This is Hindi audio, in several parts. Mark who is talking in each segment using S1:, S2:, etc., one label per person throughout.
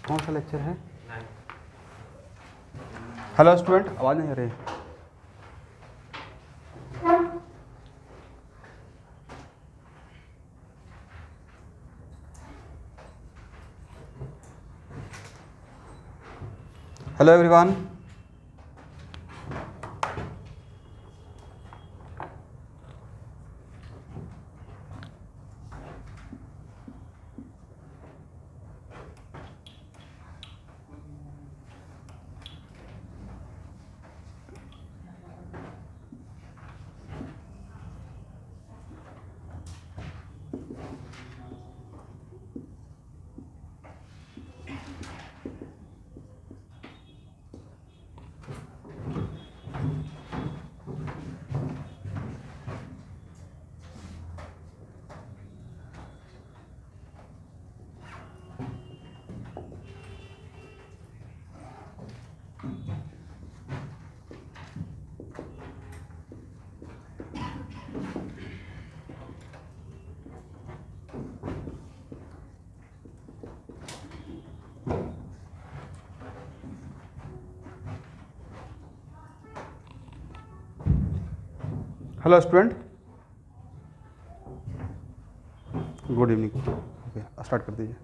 S1: कौन सा लेक्चर है? हेलो स्टूडेंट, आवाज़ नहीं आ रही। Hello everyone, hello student, good evening. Okay, start कर दीजिए।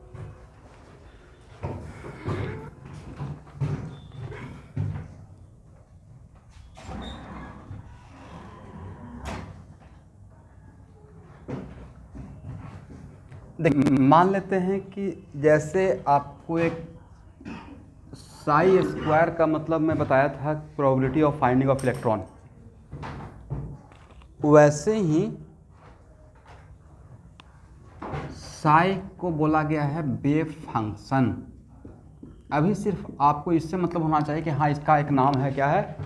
S1: देखिए, मान लेते हैं कि जैसे आपको एक साई स्क्वायर का मतलब मैं बताया था probability of finding of electron, वैसे ही साई को बोला गया है वेव फंक्शन। अभी सिर्फ आपको इससे मतलब होना चाहिए कि हाँ, इसका एक नाम है, क्या है?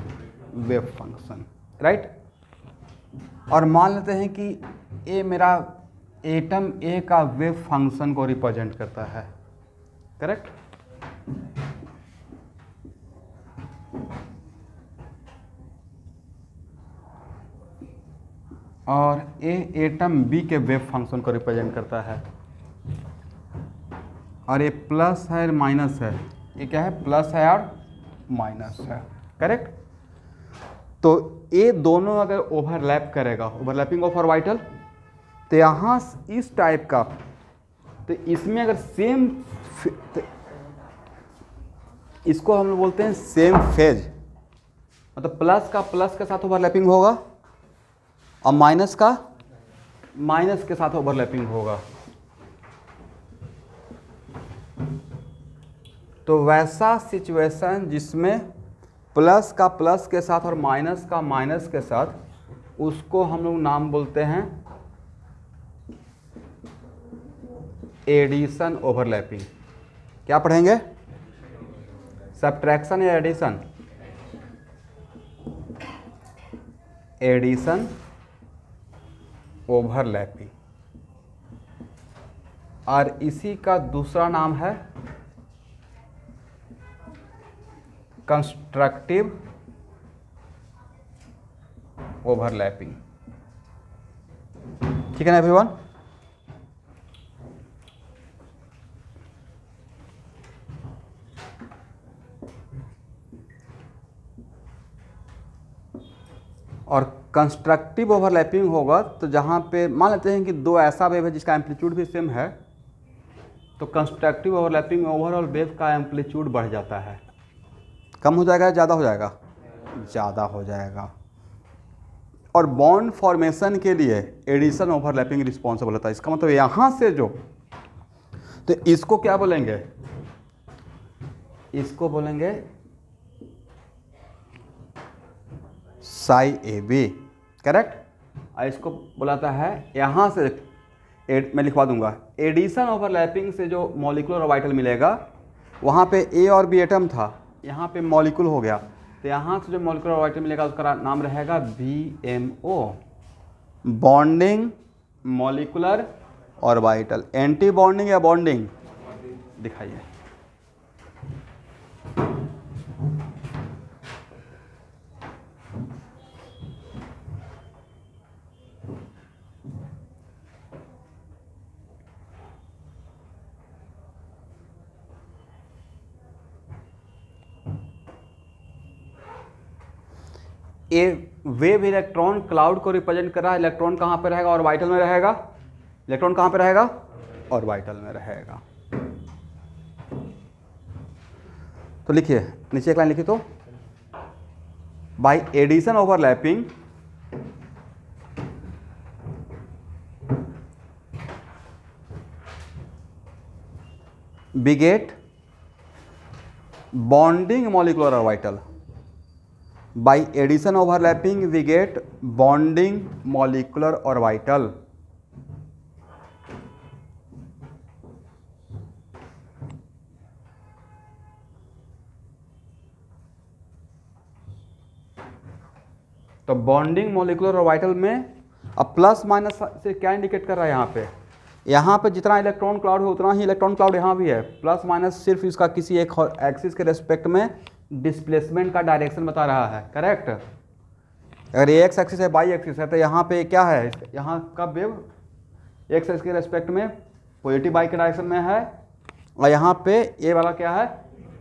S1: Wave function, right. और मान लेते हैं कि ए मेरा एटम ए का वेव फंक्शन को रिप्रेजेंट करता है, करेक्ट। और ए एटम बी के वेव फंक्शन को रिप्रेजेंट करता है। और ये प्लस है माइनस है, ये क्या है? प्लस है और माइनस है, करेक्ट। तो ये दोनों अगर ओवरलैप करेगा, ओवरलैपिंग ऑफ ऑर्बिटल, तो यहाँ इस टाइप का, तो इसमें अगर सेम, इसको हम लोग बोलते हैं सेम फेज, मतलब प्लस का प्लस के साथ ओवरलैपिंग होगा और माइनस का माइनस के साथ ओवरलैपिंग होगा। तो वैसा सिचुएशन जिसमें प्लस का प्लस के साथ और माइनस का माइनस के साथ, उसको हम लोग नाम बोलते हैं एडिशन ओवरलैपिंग। क्या पढ़ेंगे? सब्ट्रैक्शन या एडिशन? Addition overlapping. और इसी का दूसरा नाम है कंस्ट्रक्टिव ओवरलैपिंग। ठीक है ना एवरीवन? और कंस्ट्रक्टिव ओवरलैपिंग होगा तो जहाँ पे मान लेते हैं कि दो ऐसा वेव है जिसका एम्पलीट्यूड भी सेम है, तो कंस्ट्रक्टिव ओवरलैपिंग में ओवरऑल वेव का एम्पलीट्यूड बढ़ जाता है। कम हो जाएगा, ज़्यादा हो जाएगा? ज़्यादा हो जाएगा। और बॉन्ड फॉर्मेशन के लिए एडिशन ओवरलैपिंग रिस्पॉन्सिबल होता है। इसका मतलब यहाँ से जो, तो इसको क्या बोलेंगे? इसको बोलेंगे साई ए बी, करेक्ट। और इसको बुलाता है यहाँ से, मैं लिखवा दूंगा, एडिशन ओवरलैपिंग से जो मॉलिक्यूलर ऑर्बिटल मिलेगा, वहाँ पे ए और बी एटम था, यहाँ पे मॉलिक्यूल हो गया, तो यहाँ से जो मॉलिक्यूलर ऑर्बिटल मिलेगा उसका नाम रहेगा BMO, bonding molecular orbital. Anti bonding या बॉन्डिंग? दिखाइए। ए वेव इलेक्ट्रॉन क्लाउड को रिप्रेजेंट कर रहा है। इलेक्ट्रॉन कहाँ पे रहेगा? ऑर्बिटल में रहेगा। इलेक्ट्रॉन कहाँ पे रहेगा? ऑर्बिटल में रहेगा। तो लिखिए, नीचे एक लाइन लिखिए तो, by addition overlapping we get bonding molecular orbital. By addition overlapping we get bonding molecular orbital. तो बॉन्डिंग मोलिकुलर ऑर्बिटल में अब प्लस माइनस से क्या इंडिकेट कर रहा है? यहाँ पे जितना इलेक्ट्रॉन क्लाउड है उतना ही इलेक्ट्रॉन क्लाउड यहाँ भी है। प्लस माइनस सिर्फ इसका किसी एक एक्सिस के रेस्पेक्ट में डिस्प्लेसमेंट का डायरेक्शन बता रहा है। करेक्ट। अगर ये एक्स एक्सिस है, वाई एक्सिस है, तो यहाँ पे क्या है? यहाँ का वेव एक्स एक्सिस के रेस्पेक्ट में पॉजिटिव वाई के डायरेक्शन में है, और यहाँ पे ये वाला क्या है?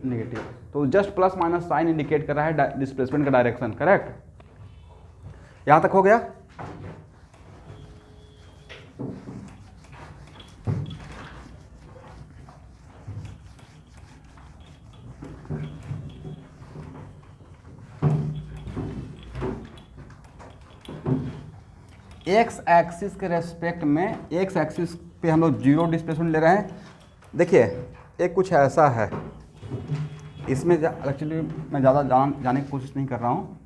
S1: नेगेटिव। तो just plus minus sign indicate कर रहा है डिस्प्लेसमेंट का डायरेक्शन। करेक्ट। यहाँ तक हो गया? एक्स एक्सिस के रेस्पेक्ट में, एक्स एक्सिस पे हम लोग जीरो डिस्प्लेसमेंट ले रहे हैं। देखिए, एक कुछ ऐसा है, इसमें एक्चुअली मैं ज़्यादा जाने की कोशिश नहीं कर रहा हूँ,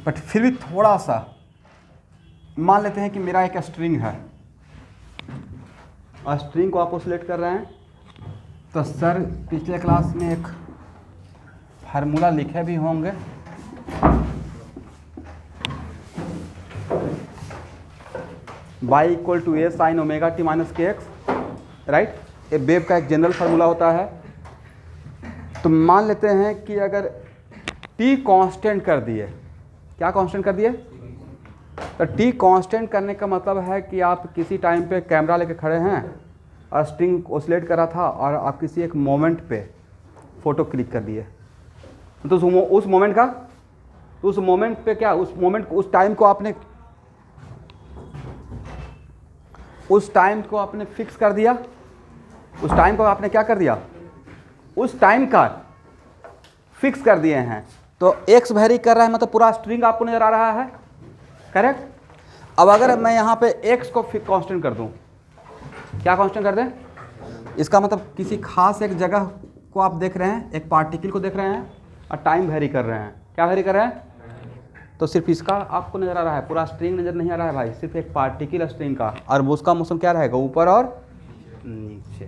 S1: बट फिर भी थोड़ा सा मान लेते हैं कि मेरा एक स्ट्रिंग है और स्ट्रिंग को आप ऑसिलेट कर रहे हैं। तो सर पिछले क्लास में एक फार्मूला लिखे भी होंगे, y equal to A sine omega T minus K X, right. ये वेव का एक जनरल फार्मूला होता है। तो मान लेते हैं कि अगर t कांस्टेंट कर दिए, क्या कांस्टेंट कर दिए? तो t कांस्टेंट करने का मतलब है कि आप किसी टाइम पे कैमरा लेके खड़े हैं और स्ट्रिंग ऑसिलेट कर रहा था और आप किसी एक मोमेंट पे फोटो क्लिक कर दिए। तो उस मोमेंट का, उस मोमेंट पे क्या, उस मोमेंट, उस टाइम को आपने फिक्स कर दिया। उस टाइम को आपने क्या कर दिया? उस टाइम का फिक्स कर दिए हैं। तो x वेरी कर रहा है, मतलब पूरा स्ट्रिंग आपको नजर आ रहा है। करेक्ट। अब अगर मैं यहाँ पे x को कांस्टेंट कर दूं, क्या कांस्टेंट कर दें? इसका मतलब किसी खास एक जगह को आप देख रहे हैं, एक पार्टिकल को देख रहे हैं और टाइम वेरी कर रहे हैं। क्या वेरी कर रहे हैं? तो सिर्फ इसका आपको नज़र आ रहा है, पूरा स्ट्रिंग नज़र नहीं आ रहा है भाई, सिर्फ एक पार्टिकल स्ट्रिंग का, और उसका मोशन क्या रहेगा? ऊपर और नीचे।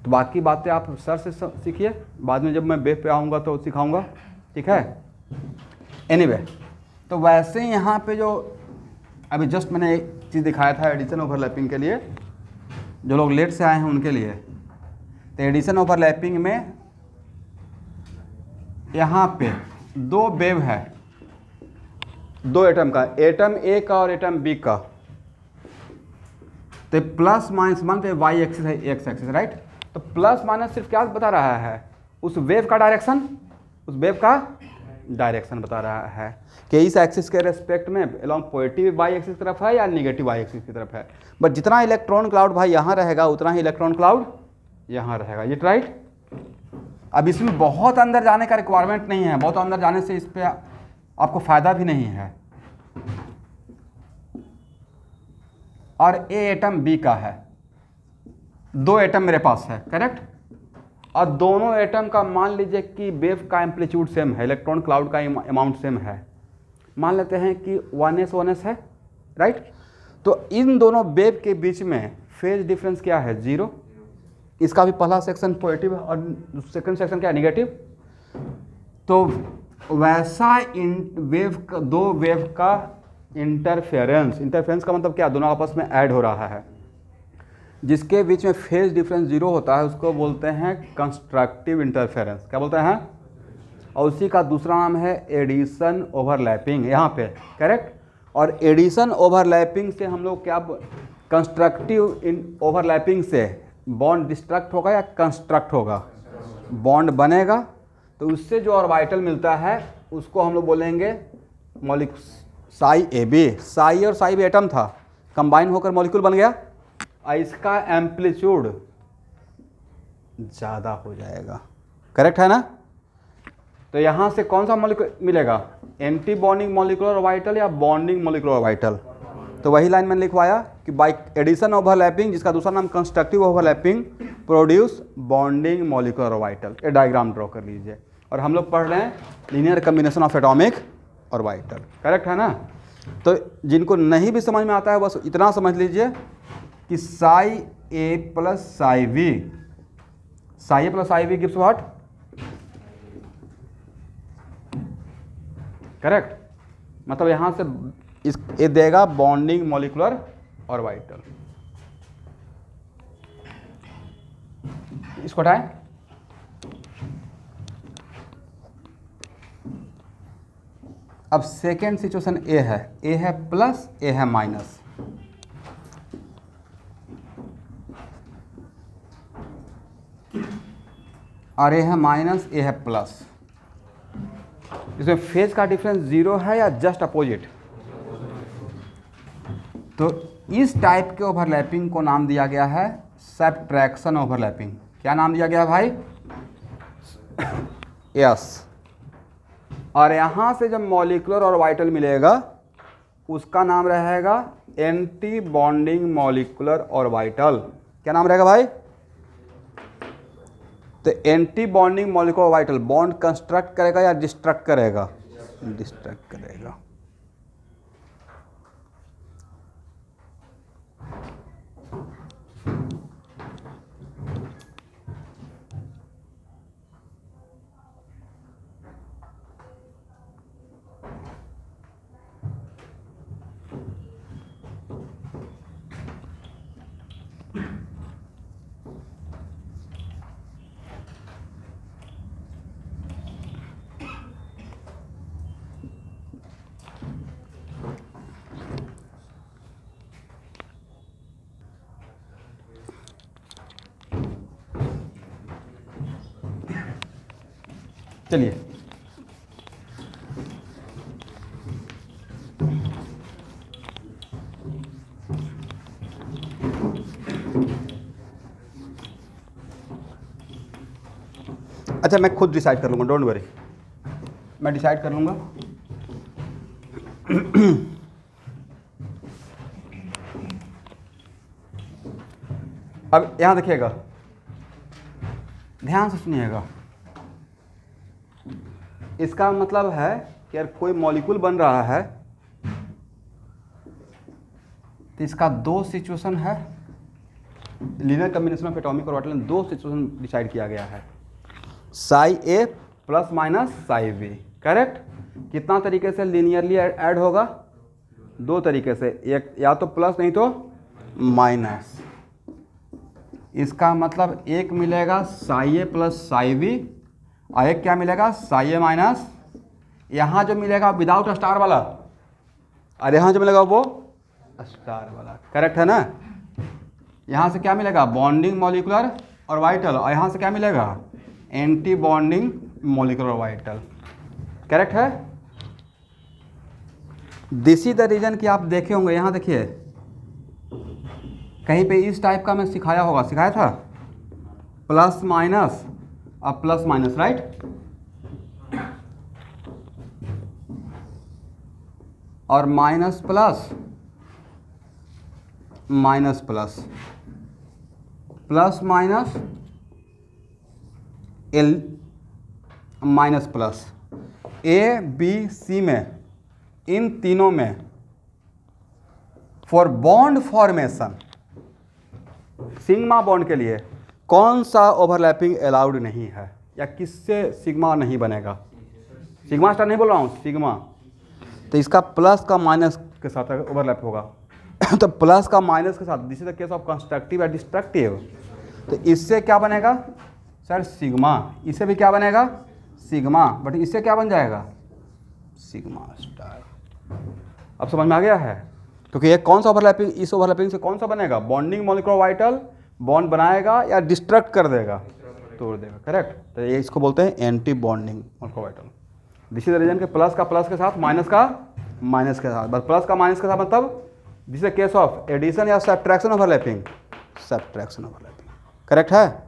S1: तो बाकी बातें आप सर से सीखिए, बाद में जब मैं वेव पे आऊँगा तो सिखाऊंगा, ठीक है। एनीवे, तो वैसे ही यहाँ पे जो अभी जस्ट मैंने एक चीज़ दिखाया था एडिशन ओवरलैपिंग के लिए, जो लोग लेट से आए हैं उनके लिए। तो एडिशन ओवरलैपिंग में यहाँ पे दो वेव है, दो एटम का, एटम ए का और एटम बी का। तो प्लस माइनस मानते हैं वाई एक्सिस है, एक्स एक्सिस, राइट। तो प्लस माइनस सिर्फ क्या बता रहा है? उस वेव का डायरेक्शन, उस वेव का डायरेक्शन बता रहा है कि इस एक्सिस के रेस्पेक्ट में अलॉन्ग पॉजिटिव वाई एक्सिस की तरफ है या निगेटिव वाई एक्सिस की तरफ है। बट जितना इलेक्ट्रॉन क्लाउड भाई यहाँ रहेगा उतना ही इलेक्ट्रॉन क्लाउड यहाँ रहेगा, ये राइट। अब इसमें बहुत अंदर जाने का रिक्वायरमेंट नहीं है, बहुत अंदर जाने से इस पर आपको फ़ायदा भी नहीं है। और ए एटम बी का है, दो एटम मेरे पास है, करेक्ट। और दोनों एटम का मान लीजिए कि वेव का एम्पलीट्यूड सेम है, इलेक्ट्रॉन क्लाउड का अमाउंट सेम है, मान लेते हैं कि 1s है, राइट। तो इन दोनों वेव के बीच में फेज डिफरेंस क्या है? 0। इसका भी पहला सेक्शन पॉजिटिव और सेकंड सेक्शन क्या है? नेगेटिव। तो वैसा दो वेव का इंटरफेरेंस का मतलब क्या? दोनों आपस में ऐड हो रहा है, जिसके बीच में फेज डिफरेंस 0 होता है, उसको बोलते हैं कंस्ट्रक्टिव इंटरफेरेंस। क्या बोलते हैं? और उसी का दूसरा नाम है एडिशन ओवरलैपिंग, यहाँ पे, करेक्ट। और एडिशन ओवरलैपिंग से हम लोग क्या, कंस्ट्रक्टिव ओवरलैपिंग से बॉन्ड डिस्ट्रक्ट होगा या कंस्ट्रक्ट होगा? बॉन्ड बनेगा, तो तो उससे जो ऑर्बिटल मिलता है उसको हम लोग बोलेंगे साई ए बी। साई और साई बी एटम था, कंबाइन होकर मॉलिक्यूल बन गया, और इसका एम्पलीट्यूड ज़्यादा हो जाएगा। करेक्ट है ना? तो यहाँ से कौन सा मॉलिक्यूल मिलेगा, एंटी बॉन्डिंग मॉलिक्यूलर ऑर्बिटल या बॉन्डिंग मॉलिक्यूलर ऑर्बिटल। तो वही लाइन मैंने लिखवाया कि बाय एडिशन ओवरलैपिंग, जिसका दूसरा नाम constructive overlapping, produce bonding molecular orbital. ये डायग्राम ड्रॉ कर लीजिए। और हम लोग पढ़ रहे हैं linear combination of atomic orbital. Correct है ना? तो जिनको नहीं भी समझ में आता है बस इतना समझ लीजिए कि psi A plus psi V, psi A plus psi V gives what? Correct. मतलब यहां से ये देगा बॉन्डिंग मॉलिक्यूलर ऑर्बिटल। इसको हटाएं। अब सेकेंड सिचुएशन ए है प्लस, ए है माइनस। और ए है माइनस, ए है प्लस। इसमें फेज का डिफरेंस 0 है या जस्ट अपोजिट? तो इस टाइप के ओवरलैपिंग को नाम दिया गया है सब्ट्रैक्शन ओवरलैपिंग। क्या नाम दिया गया है भाई? यस। और यहाँ से जब मॉलिक्यूलर ऑर्बिटल मिलेगा उसका नाम रहेगा एंटी बॉन्डिंग मॉलिक्यूलर ऑर्बिटल। क्या नाम रहेगा भाई? तो anti bonding molecular orbital bond construct करेगा या डिस्ट्रक्ट करेगा? डिस्ट्रक्ट करेगा। चलिए अच्छा, मैं खुद डिसाइड कर लूँगा, डोंट वरी, मैं डिसाइड कर लूँगा। अब यहाँ देखिएगा, ध्यान से सुनिएगा। इसका मतलब है कि अगर कोई मॉलिक्यूल बन रहा है तो इसका दो सिचुएशन है। Linear combination of atomic orbital में दो सिचुएशन डिसाइड किया गया है, psi A plus minus psi V. Correct. कितना तरीके से लीनियरली ऐड होगा? दो तरीके से, एक या तो प्लस नहीं तो माइनस। इसका मतलब एक मिलेगा Sai A plus psi we और एक क्या मिलेगा, साई ए माइनस। यहाँ जो मिलेगा विदाउट स्टार वाला और यहाँ जो मिलेगा वो स्टार वाला। करेक्ट है ना? यहाँ से क्या मिलेगा, बॉन्डिंग मॉलिक्यूलर ऑर्बिटल, और यहाँ से क्या मिलेगा, anti bonding molecular orbital. Correct है? दिस इज द रीजन कि आप देखे होंगे, यहाँ देखिए कहीं पे इस टाइप का मैं सिखाया होगा, सिखाया था प्लस माइनस और प्लस माइनस, राइट। और minus plus minus plus plus minus L minus plus. A B C में, इन तीनों में for bond formation, sigma bond के लिए कौन सा ओवरलैपिंग अलाउड नहीं है, या किससे सिग्मा नहीं बनेगा? सिग्मा स्टार नहीं बोल रहा हूँ, सिग्मा। तो इसका प्लस का माइनस के साथ ओवरलैप होगा तो प्लस का माइनस के साथ, this is the case of constructive या डिस्ट्रक्टिव। तो इससे क्या बनेगा सर, सिग्मा। इससे भी क्या बनेगा, सिग्मा। बट इससे क्या बन जाएगा, सिग्मा स्टार। अब समझ में आ गया है? क्योंकि ये कौन सा ओवरलैपिंग, इस ओवरलैपिंग से कौन सा बनेगा, बॉन्डिंग मॉलिक्यूलर ऑर्बिटल बॉन्ड बनाएगा या डिस्ट्रक्ट कर देगा? तोड़ देगा, करेक्ट। तो ये इसको बोलते हैं anti bonding orbital. This is the reason के प्लस का प्लस के साथ, माइनस का माइनस के साथ, बस प्लस का माइनस के साथ मतलब this is case of addition या subtraction overlapping, subtraction overlapping, correct है।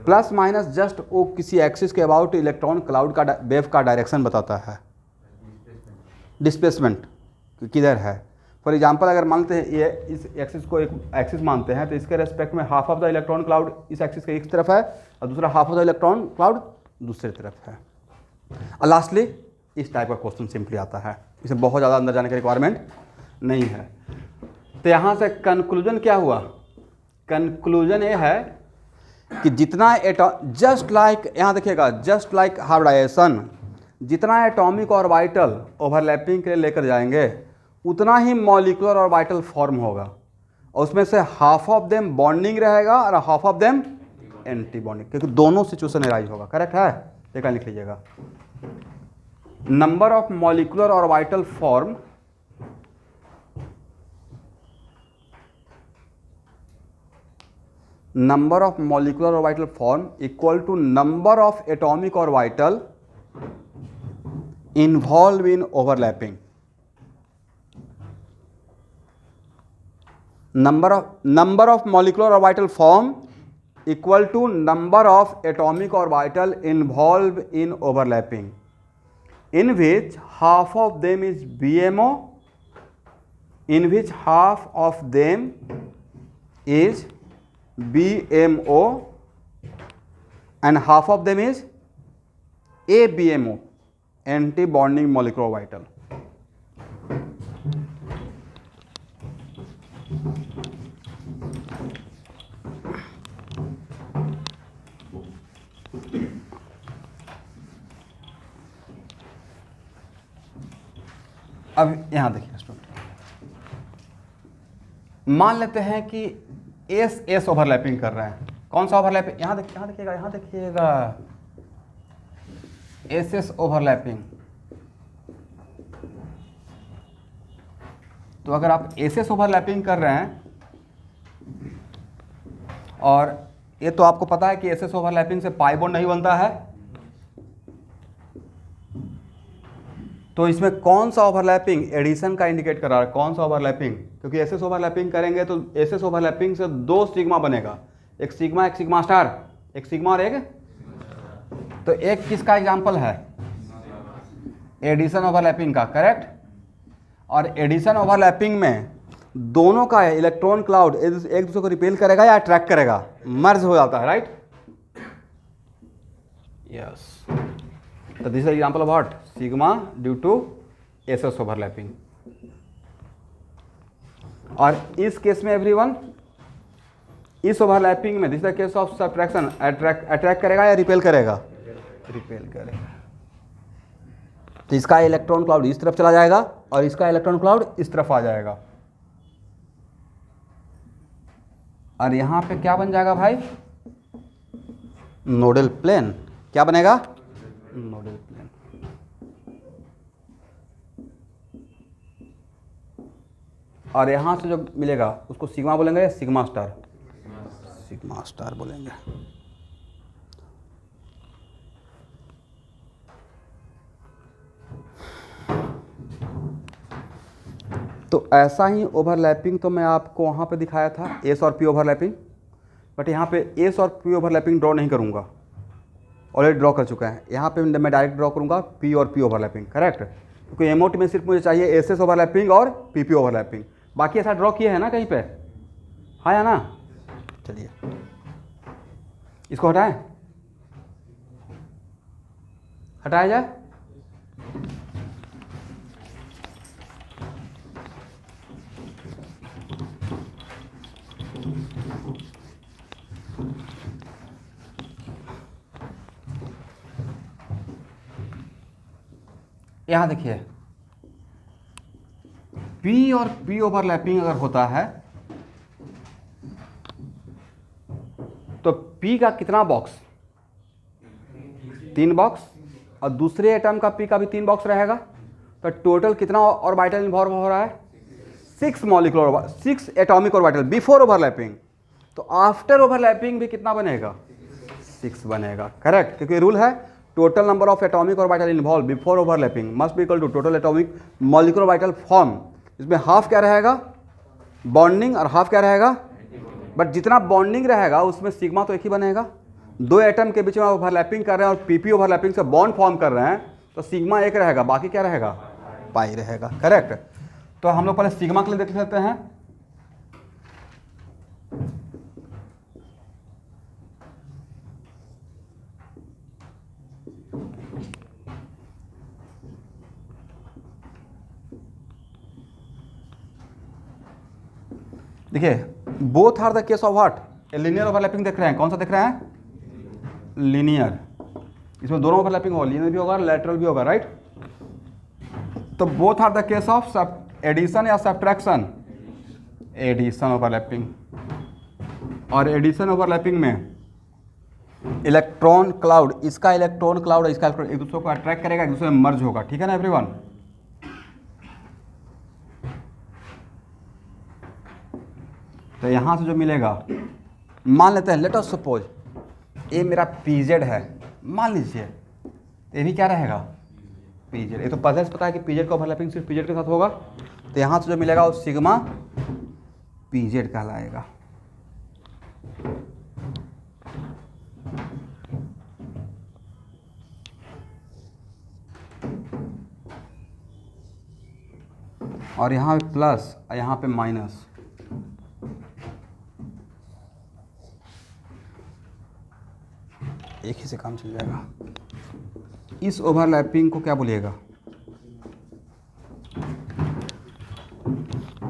S1: प्लस माइनस जस्ट वो किसी एक्सिस के अबाउट इलेक्ट्रॉन क्लाउड का वेव का डायरेक्शन बताता है, डिस्प्लेसमेंट किधर है। फॉर एग्जांपल अगर मानते हैं ये इस एक्सिस को एक एक्सिस मानते हैं, तो इसके रेस्पेक्ट में half of the electron cloud इस एक्सिस के एक तरफ है और दूसरा half of the electron cloud दूसरी तरफ है। और लास्टली इस टाइप का क्वेश्चन सिंपली आता है, इसे बहुत ज़्यादा अंदर जाने की रिक्वायरमेंट नहीं है। तो यहाँ से कंक्लूजन क्या हुआ, कंक्लूजन ये है कि जितना जस्ट लाइक यहाँ देखिएगा, जस्ट लाइक हाइब्रिडाइजेशन, जितना एटॉमिक ऑर्बिटल ओवरलैपिंग के लिए लेकर जाएंगे उतना ही मॉलिक्यूलर ऑर्बिटल फॉर्म होगा, और उसमें से हाफ ऑफ देम बॉन्डिंग रहेगा और half of them anti bonding, क्योंकि दोनों सिचुएशन एराइज होगा, करेक्ट है। देखा लिख लीजिएगा, number of molecular orbital form number of molecular orbital form equal to number of atomic orbital involved in overlapping. Number of molecular orbital form equal to number of atomic orbital involved in overlapping, in which half of them is BMO, in which half of them is BMO and half of them is ABMO, anti bonding molecular orbital. अब यहां देखिए स्टूडेंट, मान लेते हैं कि एस एस ओवरलैपिंग कर रहे हैं। कौन सा ओवरलैपिंग, यहाँ देखिएगा, यहाँ देखिएगा, एस एस ओवरलैपिंग। तो अगर आप एस एस ओवरलैपिंग कर रहे हैं, और ये तो आपको पता है कि एस एस ओवरलैपिंग से पाई बॉन्ड नहीं बनता है, तो इसमें कौन सा ओवरलैपिंग एडिशन का इंडिकेट कर रहा है, कौन सा ओवरलैपिंग, क्योंकि एस एस ओवरलैपिंग करेंगे तो एस एस ओवरलैपिंग से दो सिग्मा बनेगा, एक सिग्मा स्टार, एक सिग्मा और एक, तो एक किसका एग्जांपल है, एडिशन ओवरलैपिंग का, करेक्ट। और एडिशन ओवरलैपिंग में दोनों का इलेक्ट्रॉन क्लाउड एक दूसरे को रिपेल करेगा या अट्रैक्ट करेगा, मर्ज हो जाता है, राइट, यस। तो this is example of what, sigma due to S S overlapping. और इस केस में एवरीवन, इस ओवरलैपिंग में this is the case of subtraction, attract करेगा या रिपेल करेगा, रिपेल करेगा। तो इसका इलेक्ट्रॉन क्लाउड इस तरफ चला जाएगा और इसका इलेक्ट्रॉन क्लाउड इस तरफ आ जाएगा, और यहां पे क्या बन जाएगा भाई, नोडल प्लेन। क्या बनेगा, नोडल प्लेन। और यहां से जो मिलेगा उसको सिग्मा बोलेंगे या सिग्मा स्टार, सिग्मा स्टार बोलेंगे। तो ऐसा ही ओवरलैपिंग तो मैं आपको वहाँ पे दिखाया था, एस और पी ओवरलैपिंग, बट यहाँ पे एस और पी ओवरलैपिंग ड्रॉ नहीं करूँगा, ऑलरेडी ड्रॉ कर चुका है। यहाँ पे मैं डायरेक्ट ड्रॉ करूँगा पी और पी ओवरलैपिंग, करेक्ट, क्योंकि एमओट में सिर्फ मुझे चाहिए एस एस ओवरलैपिंग और पी ओवरलैपिंग, बाकी ऐसा ड्रॉ किए हैं ना कहीं पे, हाँ या ना। चलिए इसको हटाएं, हटाया जाए। यहां देखिए, पी और पी ओवरलैपिंग अगर होता है तो पी का कितना बॉक्स, 3 बॉक्स, और दूसरे एटम का पी का भी 3 बॉक्स रहेगा, तो टोटल कितना ऑर्बिटल इन्वॉल्व हो रहा है, 6 एटॉमिक ऑर्बिटल बिफोर ओवरलैपिंग, तो आफ्टर ओवरलैपिंग भी कितना बनेगा? 6 बनेगा, करेक्ट, क्योंकि रूल है total number of atomic orbital involve before overlapping must be equal to total atomic molecular orbital form. इसमें हाफ क्या रहेगा? बॉन्डिंग, और हाफ क्या रहेगा? बट जितना बॉन्डिंग रहेगा उसमें सिग्मा तो एक ही बनेगा। दो एटम के बीच में ओवरलैपिंग कर रहे हैं और पीपी ओवरलैपिंग से बॉन्ड फॉर्म कर रहे हैं, तो सिग्मा एक रहेगा, बाकी क्या रहेगा? पाई रहेगा, करेक्ट। तो हम लोग पहले सिग्मा के लिए देख लेते हैं। देखिए, both are the case of what? Linear overlapping देख रहे हैं, कौन सा देख रहे हैं? लीनियर। इसमें दोनों ओवरलैपिंग होगा, लीनियर भी होगा, लैटरल भी होगा, राइट। तो both are the case of addition या सब्ट्रैक्शन? Addition overlapping. और एडिशन ओवरलैपिंग में इलेक्ट्रॉन क्लाउड, इसका इलेक्ट्रॉन क्लाउड इसका इलेक्ट्रॉन एक दूसरे को अट्रैक्ट करेगा, एक दूसरे में मर्ज होगा, ठीक है ना एवरीवन। तो यहां से जो मिलेगा, मान लेते हैं, लेट अस सपोज ये मेरा पीजेड है, मान लीजिए, ये भी क्या रहेगा? पीजेड। ये तो पहले से पता है कि पीजेड का ओवरलैपिंग सिर्फ पीजेड के साथ होगा, तो यहां से जो मिलेगा वो सिग्मा पीजेड कहलाएगा। और यहाँ पे प्लस और यहाँ पे माइनस, एक ही से काम चल जाएगा। इस ओवरलैपिंग को क्या बोलिएगा?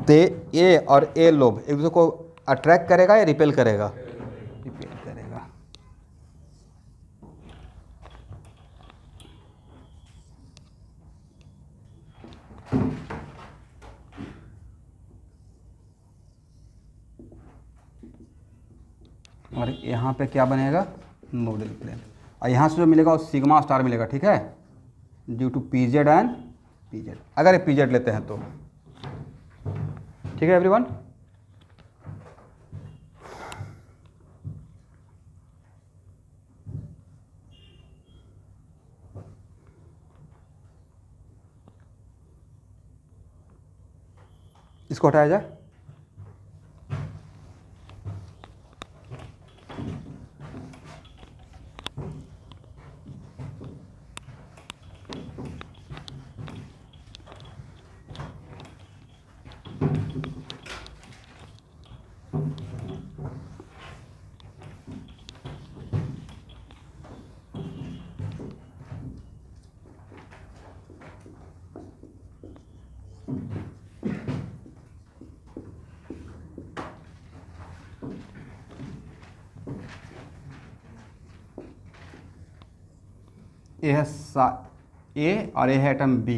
S1: तो ए और ए लोब एक दूसरे को अट्रैक्ट करेगा या रिपेल करेगा? रिपेल करेगा। और यहाँ पे क्या बनेगा? Nodal plane. और यहाँ से जो मिलेगा वो सिग्मा स्टार मिलेगा, ठीक है, due to PZ and PZ, अगर ये पीजेड लेते हैं तो, ठीक है एवरीवन। इसको हटाया जाए। ये है ए और ये है एटम बी।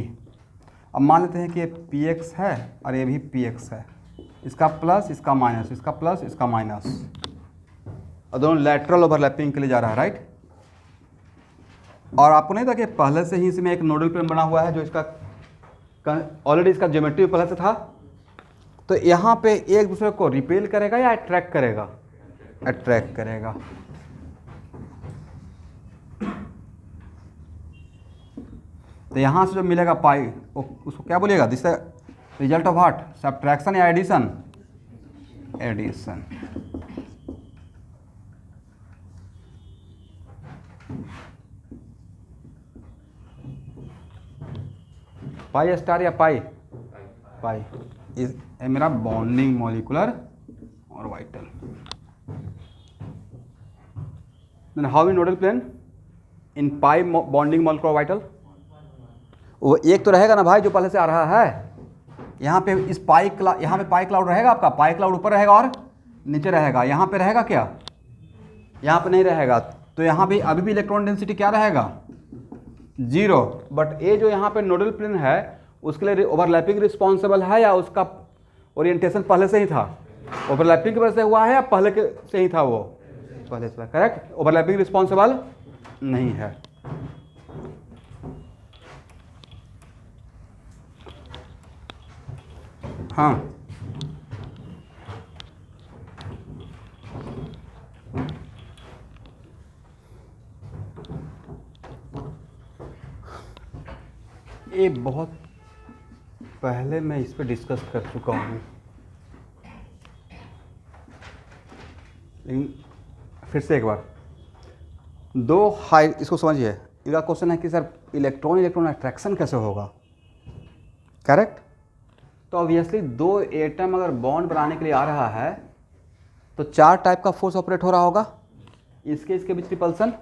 S1: अब मान लेते हैं कि ये पी एक्स है और ये भी पी एक्स है, इसका प्लस इसका माइनस, इसका प्लस इसका माइनस, और दोनों लैटरल ओवरलैपिंग के लिए जा रहा है, राइट। और आपको नहीं था कि पहले से ही इसमें एक नोडल प्लेन बना हुआ है जो इसका ऑलरेडी इसका ज्योमेट्री पहले से था, तो यहाँ पे एक दूसरे को रिपेल करेगा या अट्रैक्ट करेगा? अट्रैक्ट करेगा। तो यहाँ से जो मिलेगा पाई, उसको क्या बोलिएगा? This is result of what? Subtraction या एडिशन? एडिशन। पाई स्टार या पाई? पाई इज मेरा bonding molecular orbital. Then how in nodal plane in pi bonding molecular orbital? वो एक तो रहेगा ना भाई जो पहले से आ रहा है, यहाँ पे इस यहाँ पे पाई क्लाउड रहेगा आपका, पाई क्लाउड ऊपर रहेगा और नीचे रहेगा। यहाँ पे रहेगा क्या? यहाँ पे नहीं रहेगा, तो यहाँ पे अभी भी इलेक्ट्रॉन डेंसिटी क्या रहेगा? 0। बट ये जो यहाँ पे नोडल प्लेन है उसके लिए ओवरलैपिंग रिस्पॉन्सिबल है या उसका ओरिएंटेशन पहले से ही था? ओवरलैपिंग की वजह से हुआ है या पहले के से ही था? वो पहले से था, करेक्ट। ओवरलैपिंग रिस्पॉन्सिबल नहीं है। हाँ, ये बहुत पहले मैं इस पर डिस्कस कर चुका हूँ, लेकिन फिर से एक बार दो हाई, इसको समझिए। इनका क्वेश्चन है कि सर इलेक्ट्रॉन इलेक्ट्रॉन अट्रैक्शन कैसे होगा, करेक्ट। तो ऑब्वियसली दो एटम अगर बॉन्ड बनाने के लिए आ रहा है तो चार टाइप का फोर्स ऑपरेट हो रहा होगा। इसके बीच रिपल्सन,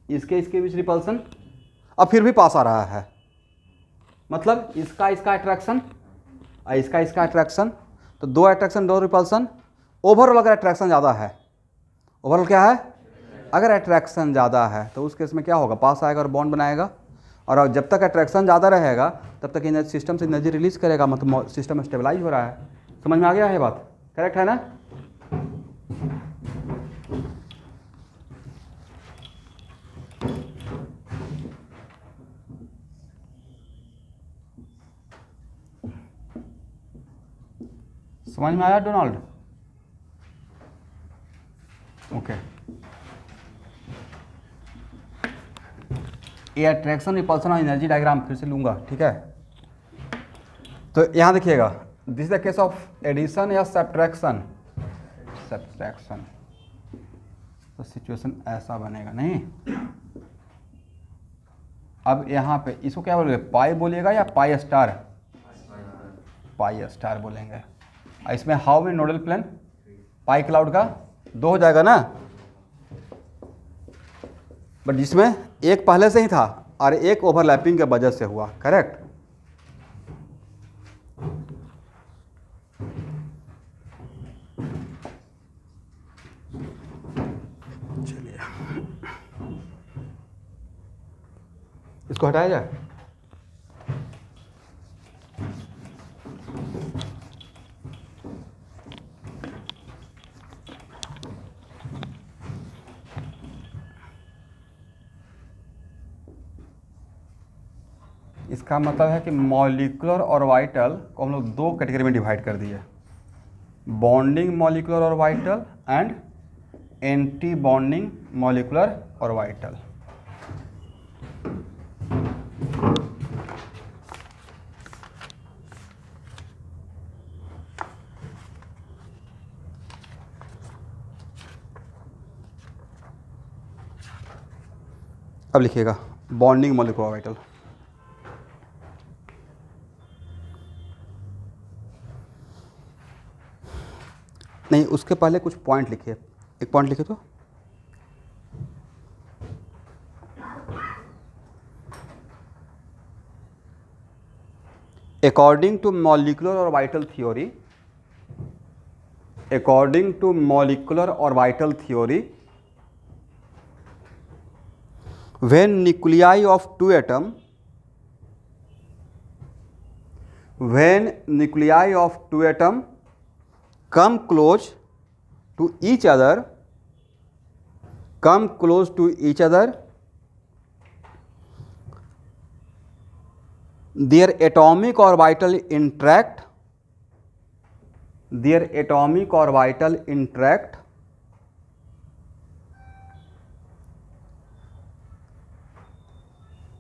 S1: इसके बीच रिपल्सन, अब फिर भी पास आ रहा है, मतलब इसका अट्रैक्शन और इसका अट्रैक्शन, तो दो अट्रैक्शन दो रिपल्सन। ओवरऑल अगर अट्रैक्शन ज़्यादा है, ओवरऑल क्या है, अगर अट्रैक्शन ज़्यादा है तो उस केस में क्या होगा, पास आएगा और बॉन्ड बनाएगा। और जब तक अट्रैक्शन ज़्यादा रहेगा तब तक एनर्जी सिस्टम से एनर्जी रिलीज करेगा, मतलब सिस्टम स्टेबलाइज हो रहा है। समझ में आ गया है बात, करेक्ट है ना। समझ में आया डोनाल्ड, ओके। ये अट्रैक्शन रिपल्सन और एनर्जी डायग्राम फिर से लूँगा, ठीक है। तो यहाँ देखिएगा, this is the case of addition या सब्ट्रैक्शन, तो सिचुएशन ऐसा बनेगा नहीं। अब यहाँ पे इसको क्या बोलेंगे, पाई बोलिएगा या पाई स्टार, पाई स्टार बोलेंगे। इसमें हाउ में नोडल प्लेन, पाई क्लाउड का दो हो जाएगा ना, बट जिसमें एक पहले से ही था और एक ओवरलैपिंग के वजह से हुआ, करेक्ट। चलिए इसको हटाया जाए। इसका मतलब है कि मॉलिक्यूलर और वाइटल को हम लोग दो कैटेगरी में डिवाइड कर दिए, बॉन्डिंग मॉलिक्यूलर और vital and anti bonding molecular और वाइटल। अब लिखिएगा बॉन्डिंग मॉलिक्यूलर वाइटल। नहीं, उसके पहले कुछ पॉइंट लिखिए, एक पॉइंट लिखिए तो। According to molecular orbital theory, according to molecular orbital theory, when nuclei of two atom, when nuclei of two atom come close to each other, come close to each other, their atomic orbital interact, their atomic orbital interact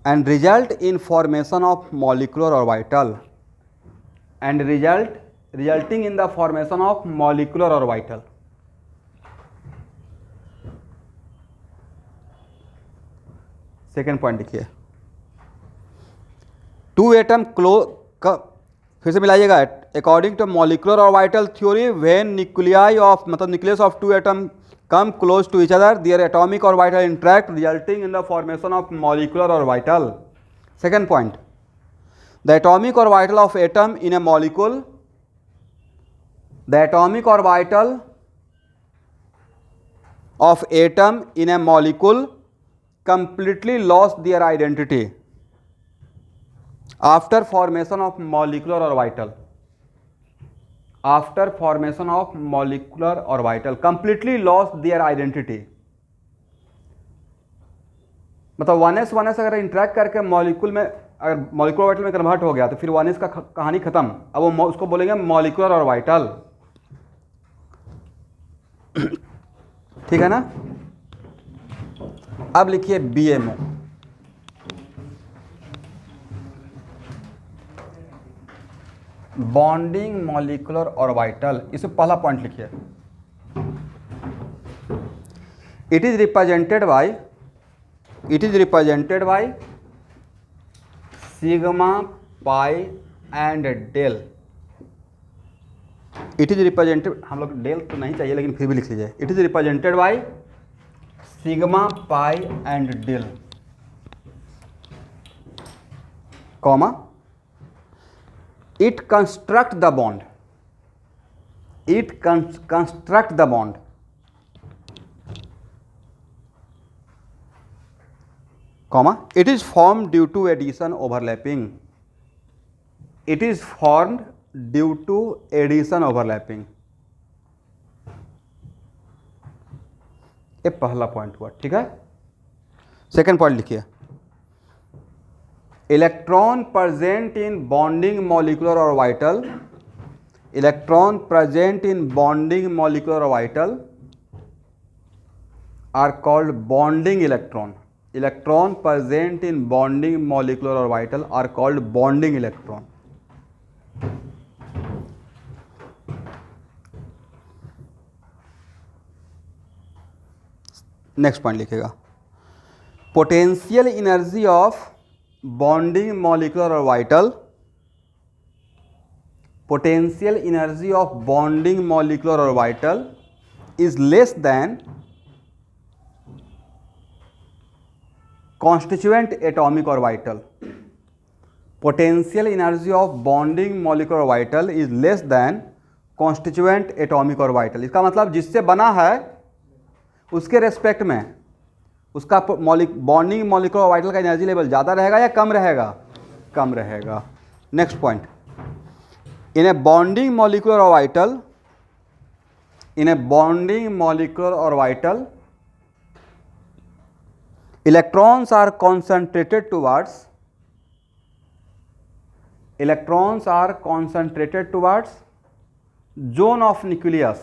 S1: and result in formation of molecular orbital, and resulting in the formation of molecular orbital. Second point लिखिए, टू एटम फिर से मिलाइएगा, according to molecular orbital theory, when nuclei of, मतलब nucleus of two atom come close to each other, their atomic orbital interact, resulting in the formation of molecular orbital. Second point, the atomic orbital of atom in a molecule, the atomic orbital of atom in a molecule completely lost their identity after formation of molecular orbital. After formation of molecular orbital completely lost their identity, मतलब 1s 1s अगर इंटरेक्ट करके मॉलिक्यूल में, अगर मॉलिक्यूलर ऑर्बिटल में कन्वर्ट हो गया तो फिर 1s का कहानी खत्म। अब वो उसको बोलेंगे मॉलिक्यूलर ऑर्बिटल, ठीक है ना। अब लिखिए BMO, बॉन्डिंग मॉलिक्यूलर ऑर्बिटल, इसमें पहला पॉइंट लिखिए, it is represented by sigma pi and del. It is represented, हम लोग डेल तो नहीं चाहिए लेकिन फिर भी लिख लीजिए, it is represented by sigma pi and del, comma, it construct the bond, it construct the bond, comma, it is form due to addition overlapping, it is formed due to addition overlapping. ये पहला पॉइंट हुआ, ठीक है। सेकेंड पॉइंट लिखिए, electron present in bonding molecular orbital, electron present in bonding molecular orbital are called bonding electron, electron present in bonding molecular orbital are called bonding electron. Next point लिखेगा, potential energy of bonding molecular orbital, potential energy of bonding molecular orbital is less than constituent atomic orbital, potential energy of bonding molecular orbital is less than constituent atomic orbital. इसका मतलब जिससे बना है उसके रेस्पेक्ट में उसका बॉन्डिंग मॉलिक्यूलर ऑर्बिटल का एनर्जी लेवल ज़्यादा रहेगा या कम रहेगा? कम रहेगा। Next point, in A bonding molecular orbital, in A bonding molecular orbital electrons are concentrated towards, electrons are concentrated towards zone of nucleus,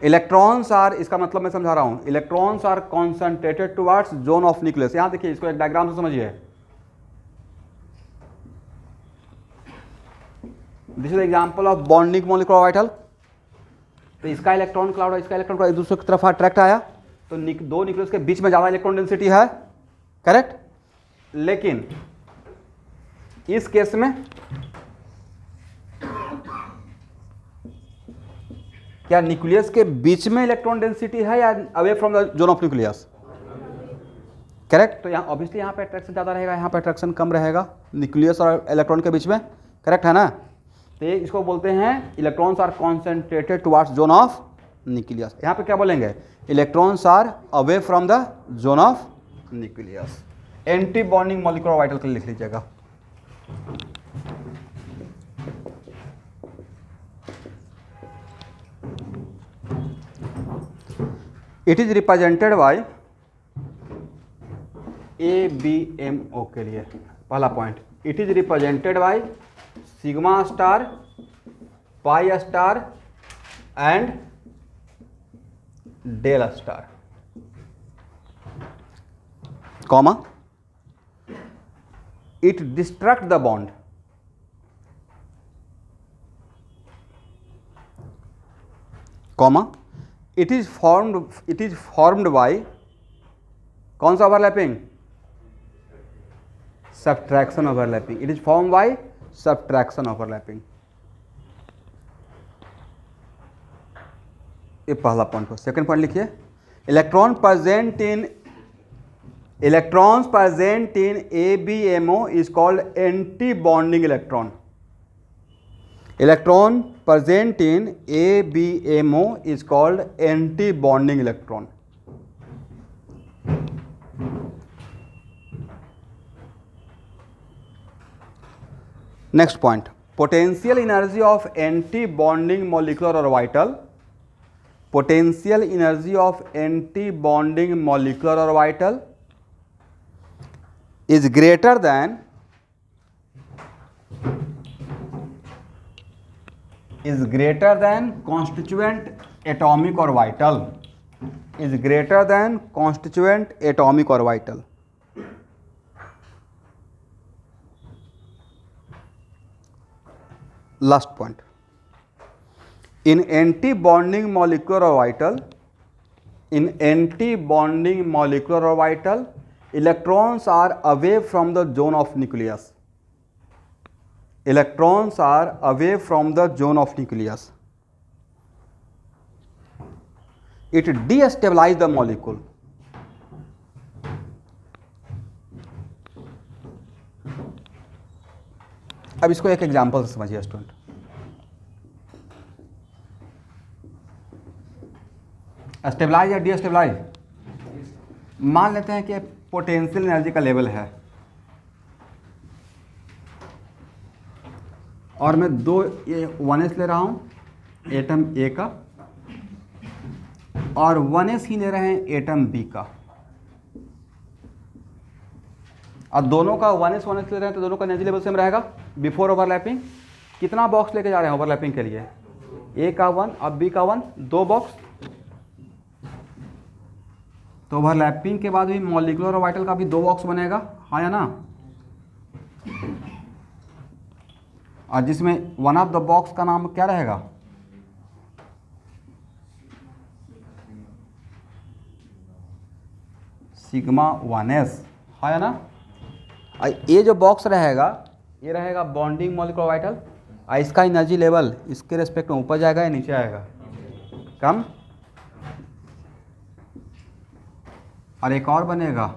S1: electrons are, इसका मतलब मैं समझा रहा हूं, electrons are concentrated towards zone of nucleus. यहां देखिए, इसको एक डायग्राम से समझिए, this is example of bonding molecular orbital. तो इसका इलेक्ट्रॉन क्लाउड और इसका इलेक्ट्रॉन क्लाउड एक दूसरे की तरफ अट्रैक्ट आया, तो दो न्यूक्लियस के बीच में ज़्यादा इलेक्ट्रॉन डेंसिटी है, करेक्ट। लेकिन इस केस में क्या न्यूक्लियस के बीच में इलेक्ट्रॉन डेंसिटी है या away from the zone of nucleus? Correct. तो यहाँ ऑब्वियसली यहाँ पे अट्रैक्शन ज़्यादा रहेगा, यहाँ पे अट्रैक्शन कम रहेगा न्यूक्लियस और इलेक्ट्रॉन के बीच में, करेक्ट है ना। तो ये इसको बोलते हैं electrons are concentrated towards zone of nucleus. यहाँ पे क्या बोलेंगे? Electrons are away from the zone of nucleus. Anti bonding molecular orbital के लिए लिख लीजिएगा। It is represented by ABMO के लिए पहला point, it is represented by sigma star, pi star and del star, comma, it destruct the bond, comma, it is formed by कौन सा overlapping? Subtraction overlapping. It is formed bye subtraction overlapping. ये पहला पॉइंट हो। सेकंड पॉइंट लिखिए, electrons present in ABMO is called anti bonding electron. Electron present in ABMO is called anti bonding electron. Next point, potential energy of anti bonding molecular orbital, potential energy of anti bonding molecular orbital is greater than constituent atomic orbital, is greater than constituent atomic orbital। Last point, in anti bonding molecular orbital, in anti bonding molecular orbital electrons are away from the zone of nucleus, electrons are away from the zone of nucleus. It destabilizes the molecule. अब इसको एक एग्जांपल से समझिए स्टूडेंट। स्टेबलाइज या डीस्टेबलाइज, मान लेते हैं कि पोटेंशियल एनर्जी का लेवल है और मैं दो ये 1s ले रहा हूँ एटम ए का और 1s ही ले रहे हैं एटम बी का, और दोनों का 1s ले रहे हैं तो दोनों का एनर्जी लेवल सेम रहेगा बिफोर ओवरलैपिंग। कितना बॉक्स लेके जा रहे हैं ओवरलैपिंग के लिए? ए का 1 अब बी का 1, 2 बॉक्स। तो ओवरलैपिंग के बाद भी मॉलिक्यूलर ऑर्बिटल का भी 2 बॉक्स बनेगा, हाँ या ना? और जिसमें वन ऑफ द बॉक्स का नाम क्या रहेगा? सिग्मा 1s, है ना? ये जो बॉक्स रहेगा ये रहेगा बॉन्डिंग मॉलिक्यूलर ऑर्बिटल, और इसका एनर्जी लेवल इसके रेस्पेक्ट में ऊपर जाएगा या नीचे आएगा? कम। और एक और बनेगा,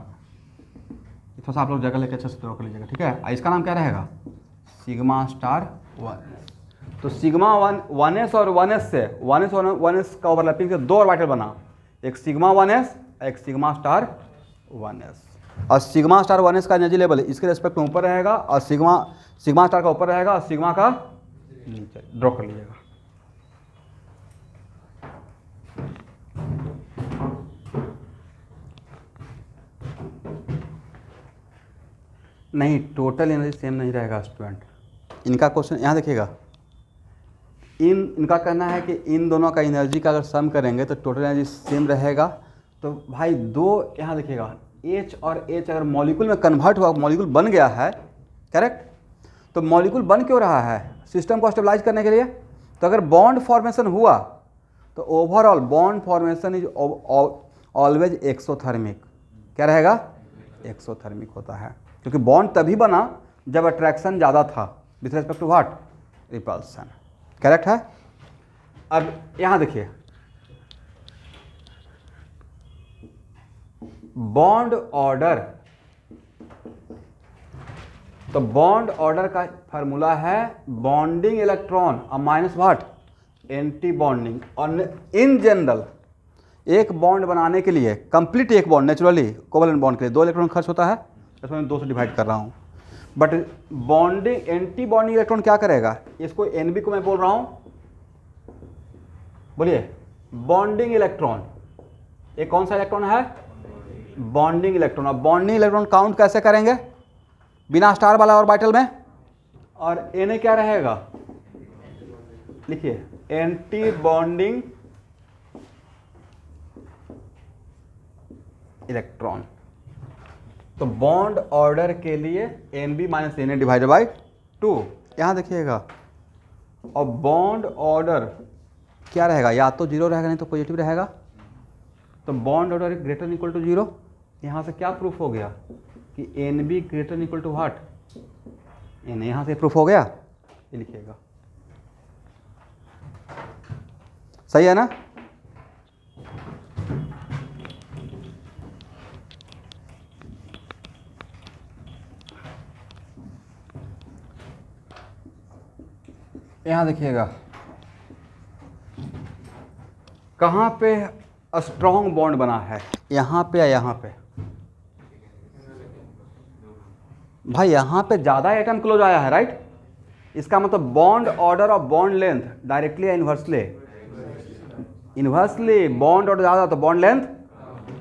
S1: थोड़ा सा आप लोग जगह लेके अच्छे से ड्रॉ कर लीजिएगा, ठीक है? इसका नाम क्या रहेगा? Sigma star 1। तो सिग्मा 1s और 1s से 1s और 1s का ओवरलैपिंग से 2 ऑर्बिटल बना, एक सिग्मा 1s एक सिग्मा स्टार 1s। और सिग्मा स्टार 1s का एनर्जी लेवल इसके रेस्पेक्ट में ऊपर रहेगा और सिग्मा स्टार का ऊपर रहेगा और सिग्मा का नीचे। ड्रॉ कर लीजिएगा। नहीं, टोटल एनर्जी सेम नहीं रहेगा स्टूडेंट। इनका क्वेश्चन यहाँ देखिएगा, इनका कहना है कि इन दोनों का एनर्जी का अगर सम करेंगे तो टोटल एनर्जी सेम रहेगा। तो भाई दो यहाँ देखिएगा, H और H अगर मॉलिक्यूल में कन्वर्ट हुआ, मॉलिक्यूल बन गया है, करेक्ट? तो मॉलिक्यूल बन क्यों रहा है? सिस्टम को स्टेबलाइज करने के लिए। तो अगर बॉन्ड फॉर्मेशन हुआ तो overall bond formation is always exothermic. क्या रहेगा? एक्सोथर्मिक होता है, क्योंकि बॉन्ड तभी बना जब अट्रैक्शन ज़्यादा था with respect to what? Repulsion. Correct है? अब यहाँ देखिए, बॉन्ड ऑर्डर, तो बॉन्ड ऑर्डर का फार्मूला है बॉन्डिंग इलेक्ट्रॉन और माइनस व्हाट? Anti bonding. और इन जनरल एक बॉन्ड बनाने के लिए, कंप्लीट एक बॉन्ड नेचुरली कोवलेंट बॉन्ड के लिए 2 इलेक्ट्रॉन खर्च होता है, इसमें मैं 2 से डिवाइड कर रहा हूँ। But bonding anti bonding electron क्या करेगा? इसको एनबी को मैं बोल रहा हूँ, बोलिए बॉन्डिंग इलेक्ट्रॉन। ये कौन सा इलेक्ट्रॉन है? Bonding electron. अब बॉन्डिंग इलेक्ट्रॉन काउंट कैसे करेंगे? बिना स्टार वाला ऑर्बिटल में। और एन क्या रहेगा? लिखिए एंटी बॉन्डिंग इलेक्ट्रॉन। तो बॉन्ड ऑर्डर के लिए N B minus N A divided by 2। यहाँ देखिएगा, और बॉन्ड ऑर्डर क्या रहेगा? या तो 0 रहेगा नहीं तो पॉजिटिव रहेगा। तो bond order greater equal to 0। यहाँ से क्या प्रूफ हो गया कि N B greater equal to what? N. यहाँ से प्रूफ हो गया, ये लिखिएगा। सही है ना? यहाँ देखिएगा, कहाँ पे स्ट्रॉन्ग बॉन्ड बना है? यहाँ पे या यहाँ पे? भाई यहाँ पे ज़्यादा एटम क्लोज आया है, राइट? इसका मतलब बॉन्ड ऑर्डर और बॉन्ड लेंथ डायरेक्टली या इन्वर्सली? इन्वर्सली। बॉन्ड ऑर्डर ज़्यादा तो बॉन्ड लेंथ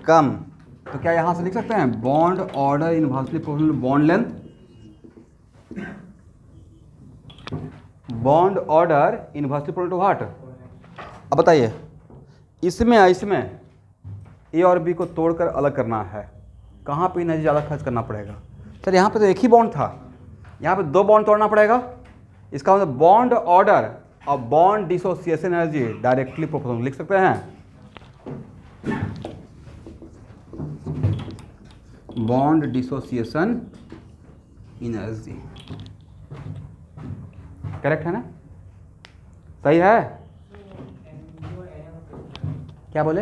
S1: कम। तो क्या यहाँ से लिख सकते हैं bond order inversely proportional bond length? Bond order inversely proportional to what? अब बताइए, इसमें ए और बी को तोड़कर अलग करना है, कहाँ पे एनर्जी ज़्यादा खर्च करना पड़ेगा? सर यहाँ पे तो एक ही बॉन्ड था, यहाँ पे 2 बॉन्ड तोड़ना पड़ेगा, इसका मतलब बॉन्ड ऑर्डर और bond dissociation energy directly proportional लिख सकते हैं। बॉन्ड डिसोसिएशन एनर्जी करेक्ट है ना, सही है। क्या बोले?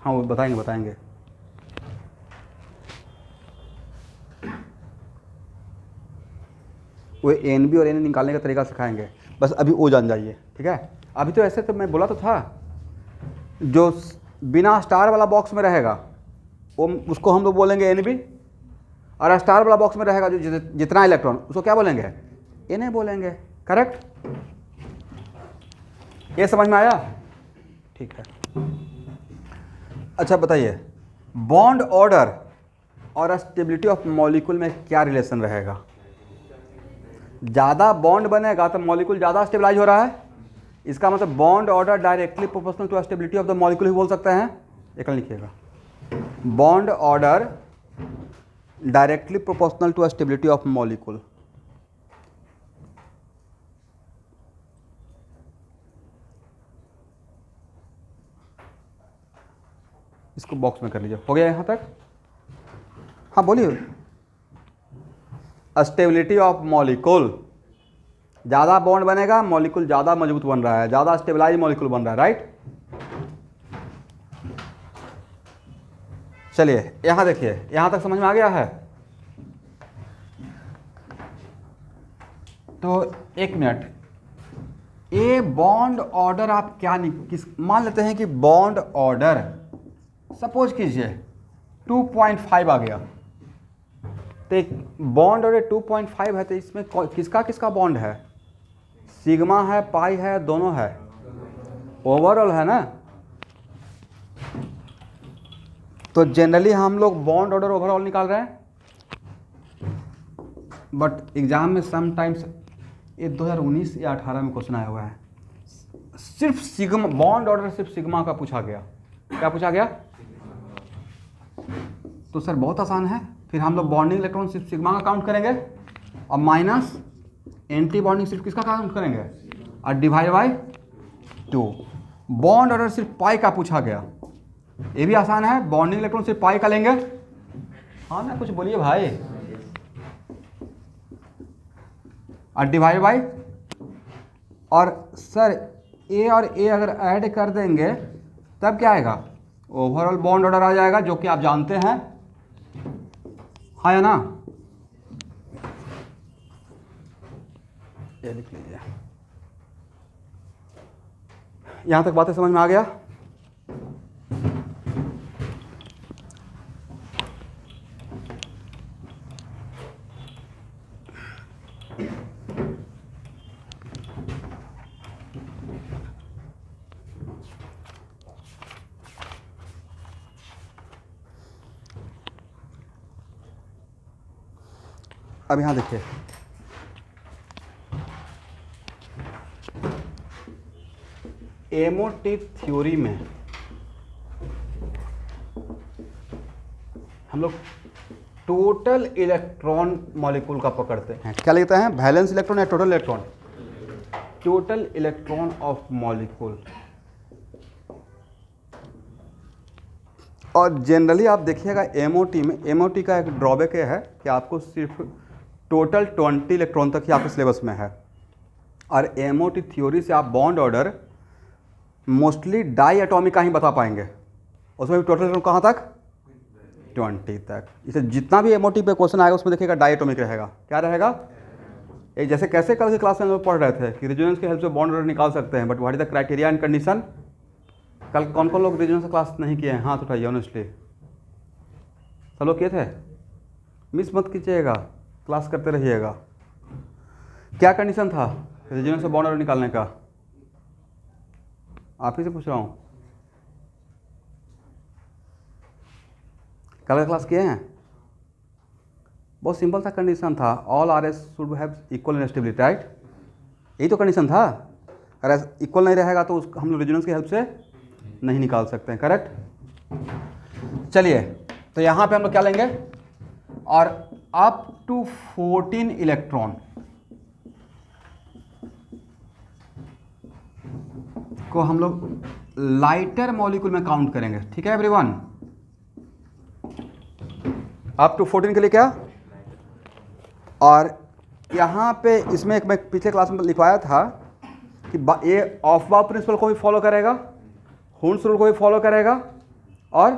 S1: हाँ वो बताएंगे। वो एन बी और एन निकालने का तरीका सिखाएंगे, बस अभी वो जान जाइए, ठीक है। अभी तो ऐसे तो मैं बोला तो था, जो बिना स्टार वाला बॉक्स में रहेगा वो उसको हम लोग बोलेंगे एन बी, और स्टार वाला बॉक्स में रहेगा जो जितना इलेक्ट्रॉन उसको क्या बोलेंगे? एन ए बोलेंगे, करेक्ट। ये समझ में आया? ठीक है। अच्छा बताइए, बॉन्ड ऑर्डर और स्टेबिलिटी ऑफ मॉलिक्यूल में क्या रिलेशन रहेगा? ज़्यादा बॉन्ड बनेगा तो मॉलिक्यूल ज़्यादा स्टेबलाइज हो रहा है, इसका मतलब bond order directly proportional to stability of the molecule ही बोल सकते हैं। एक लिखिएगा, bond order directly proportional to stability of molecule. इसको बॉक्स में कर लीजिए, हो गया यहाँ तक? हाँ बोलिए। स्टेबिलिटी ऑफ मॉलिक्यूल, ज़्यादा बॉन्ड बनेगा मॉलिक्यूल ज़्यादा मजबूत बन रहा है, ज़्यादा स्टेबलाइज मॉलिक्यूल बन रहा है, राइट। चलिए यहाँ देखिए, यहाँ तक समझ में आ गया है? तो एक मिनट, ये बॉन्ड ऑर्डर आप क्या किस मान लेते हैं कि बॉन्ड ऑर्डर सपोज कीजिए 2.5 आ गया, तो एक बॉन्ड ऑर्डर 2.5 है, तो इसमें किसका किसका बॉन्ड है? सिग्मा है, पाई है, दोनों है, ओवरऑल है ना। तो जनरली हम लोग बॉन्ड ऑर्डर ओवरऑल निकाल रहे हैं, बट एग्जाम में समटाइम्स ये 2019 या 18 में क्वेश्चन आया हुआ है, सिर्फ सिग्मा बॉन्ड ऑर्डर सिर्फ सिग्मा का पूछा गया। क्या पूछा गया? तो सर बहुत आसान है, फिर हम लोग बॉन्डिंग इलेक्ट्रॉन सिर्फ सिग्मा का काउंट करेंगे और माइनस एंटी बॉन्डिंग सिर्फ किसका काउंट करेंगे और डिवाइड बाय 2। बॉन्ड ऑर्डर सिर्फ पाई का पूछा गया, ये भी आसान है, बॉन्डिंग इलेक्ट्रॉन सिर्फ पाई का लेंगे। हाँ ना, कुछ बोलिए भाई। और डिवाइड बाय, और सर ए और ए अगर ऐड कर देंगे तब क्या आएगा? ओवरऑल बॉन्ड ऑर्डर आ जाएगा, जो कि आप जानते हैं, हाँ या ना? ये लिख लीजिए। यहां तक बातें समझ में आ गया? अब यहाँ देखिए, एमओटी थ्योरी में हम लोग टोटल इलेक्ट्रॉन मॉलिक्यूल का पकड़ते हैं। क्या लिखते हैं? वैलेंस इलेक्ट्रॉन या total electron? Total electron of molecule. और जनरली आप देखिएगा एमओटी में, एमओटी का एक ड्रॉबैक ये है कि आपको सिर्फ टोटल 20 इलेक्ट्रॉन तक ही आपके सिलेबस में है, और एमओटी थ्योरी से आप bond order mostly diatomic का ही बता पाएंगे, उसमें भी टोटल इलेक्ट्रॉन कहाँ तक? 20 तक। इसे जितना भी एमओटी पे क्वेश्चन आएगा उसमें देखिएगा डाई एटॉमिक रहेगा। क्या रहेगा? ये जैसे कैसे कल की क्लास में हम लोग पढ़ रहे थे कि रेजोनेंस के हेल्प से बॉन्ड ऑर्डर निकाल सकते हैं, but what is the criteria and condition. कल कौन कौन लोग रेजोनेंस क्लास नहीं किए हैं? हाथ उठाइए ऑनेस्टली। सब लोग किए थे? मिस मत कीजिएगा, क्लास करते रहिएगा। क्या कंडीशन था रेजोनेंस से बॉन्ड ऑर्डर निकालने का? आप ही से पूछ रहा हूँ, कल का क्लास किए हैं? बहुत सिंपल सा कंडीशन था, all R S should have equal stability, right. यही तो कंडीशन था। अगर इक्वल नहीं रहेगा तो हम लोग रेजोनेंस की हेल्प से नहीं निकाल सकते हैं, करेक्ट। चलिए, तो यहाँ पे हम लोग क्या लेंगे, और आप टू 14 इलेक्ट्रॉन को हम लोग लाइटर मॉलिक्यूल में काउंट करेंगे, ठीक है एवरीवन। अप टू 14 के लिए क्या, और यहाँ पे इसमें एक मैं पिछले क्लास में लिखवाया था कि ये ऑफबाउ प्रिंसिपल को भी फॉलो करेगा, हुन्स रूल को भी फॉलो करेगा और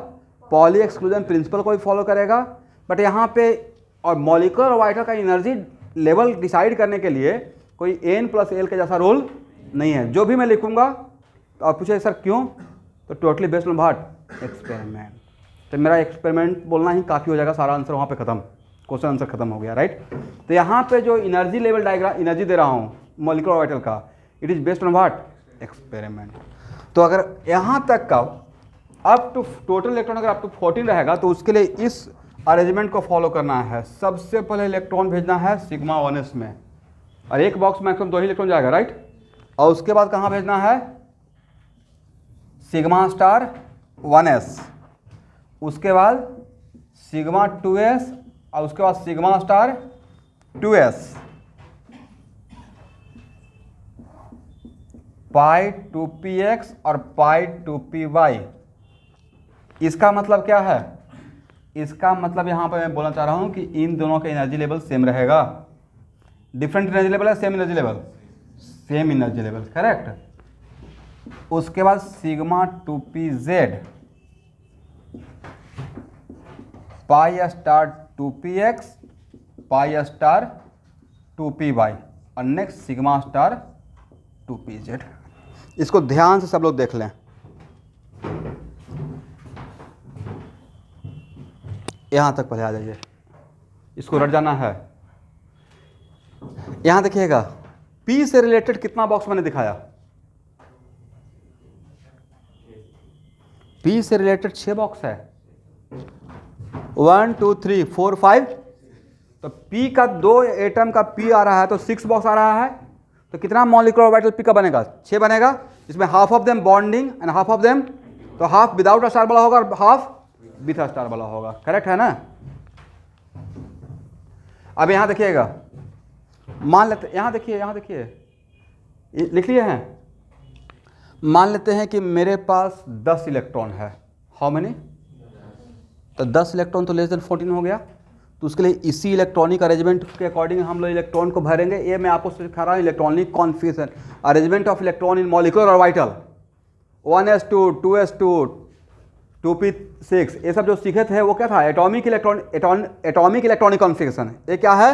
S1: पॉली एक्सक्लूजन प्रिंसिपल को भी फॉलो करेगा। बट यहाँ पे और मॉलिक्यूलर ऑर्बिटल का एनर्जी लेवल डिसाइड करने के लिए कोई n+l के जैसा रूल नहीं है। जो भी मैं लिखूंगा तो आप पूछे सर क्यों, तो totally based on what, experiment. तो मेरा एक्सपेरिमेंट बोलना ही काफ़ी हो जाएगा, सारा आंसर वहाँ पे खत्म, क्वेश्चन आंसर खत्म हो गया, राइट। तो यहाँ पे जो एनर्जी लेवल डायग्राम एनर्जी दे रहा हूँ मॉलिक्यूलर ऑर्बिटल का, it is based on what, experiment. तो अगर यहाँ तक का अप टू टोटल इलेक्ट्रॉन अगर अप टू 14 रहेगा तो उसके लिए इस अरेंजमेंट को फॉलो करना है। सबसे पहले इलेक्ट्रॉन भेजना है सिग्मा 1s में, और एक बॉक्स मैक्सिमम 2 ही इलेक्ट्रॉन जाएगा, राइट। और उसके बाद कहाँ भेजना है, सिग्मा स्टार 1s, उसके बाद सिग्मा 2s और उसके बाद सिग्मा स्टार 2s, पाई 2px और पाई 2py। इसका मतलब क्या है, इसका मतलब यहाँ पर मैं बोलना चाह रहा हूँ कि इन दोनों का एनर्जी लेवल सेम रहेगा। डिफरेंट एनर्जी लेवल है, same energy level, same energy level, correct. उसके बाद sigma 2pz, pi star 2px, pi star 2py और नेक्स्ट सिग्मा स्टार 2pz। इसको ध्यान से सब लोग देख लें। यहाँ तक पहले आ जाइए, इसको रट जाना है। यहाँ देखिएगा P से रिलेटेड कितना बॉक्स मैंने दिखाया, P से रिलेटेड 6 बॉक्स है, 1 2 3 4 5। तो P का 2 एटम का P आ रहा है तो 6 बॉक्स आ रहा है। तो कितना मॉलिक्यूलर ऑर्बिटल P का बनेगा, 6 बनेगा। इसमें half of them bonding and half of them, तो हाफ विदाउट स्टार वाला होगा और हाफ विथ स्टार वाला होगा, करेक्ट है ना। अब यहाँ देखिएगा, मान लेते, यहाँ देखिए लिख लिए हैं। मान लेते हैं कि मेरे पास 10 इलेक्ट्रॉन है, हाउ मेनी, तो 10 इलेक्ट्रॉन तो लेस देन 14 हो गया। तो उसके लिए इसी इलेक्ट्रॉनिक अरेंजमेंट के अकॉर्डिंग हम लोग इलेक्ट्रॉन को भरेंगे। ये मैं आपको सिखा रहा हूँ electronic configuration, arrangement of electron in molecular orbital, 1s2 2s2 2p6, ये सब जो सीखे थे वो क्या था, एटॉमिक इलेक्ट्रॉनिक कॉन्फिगरेशन। ये क्या है,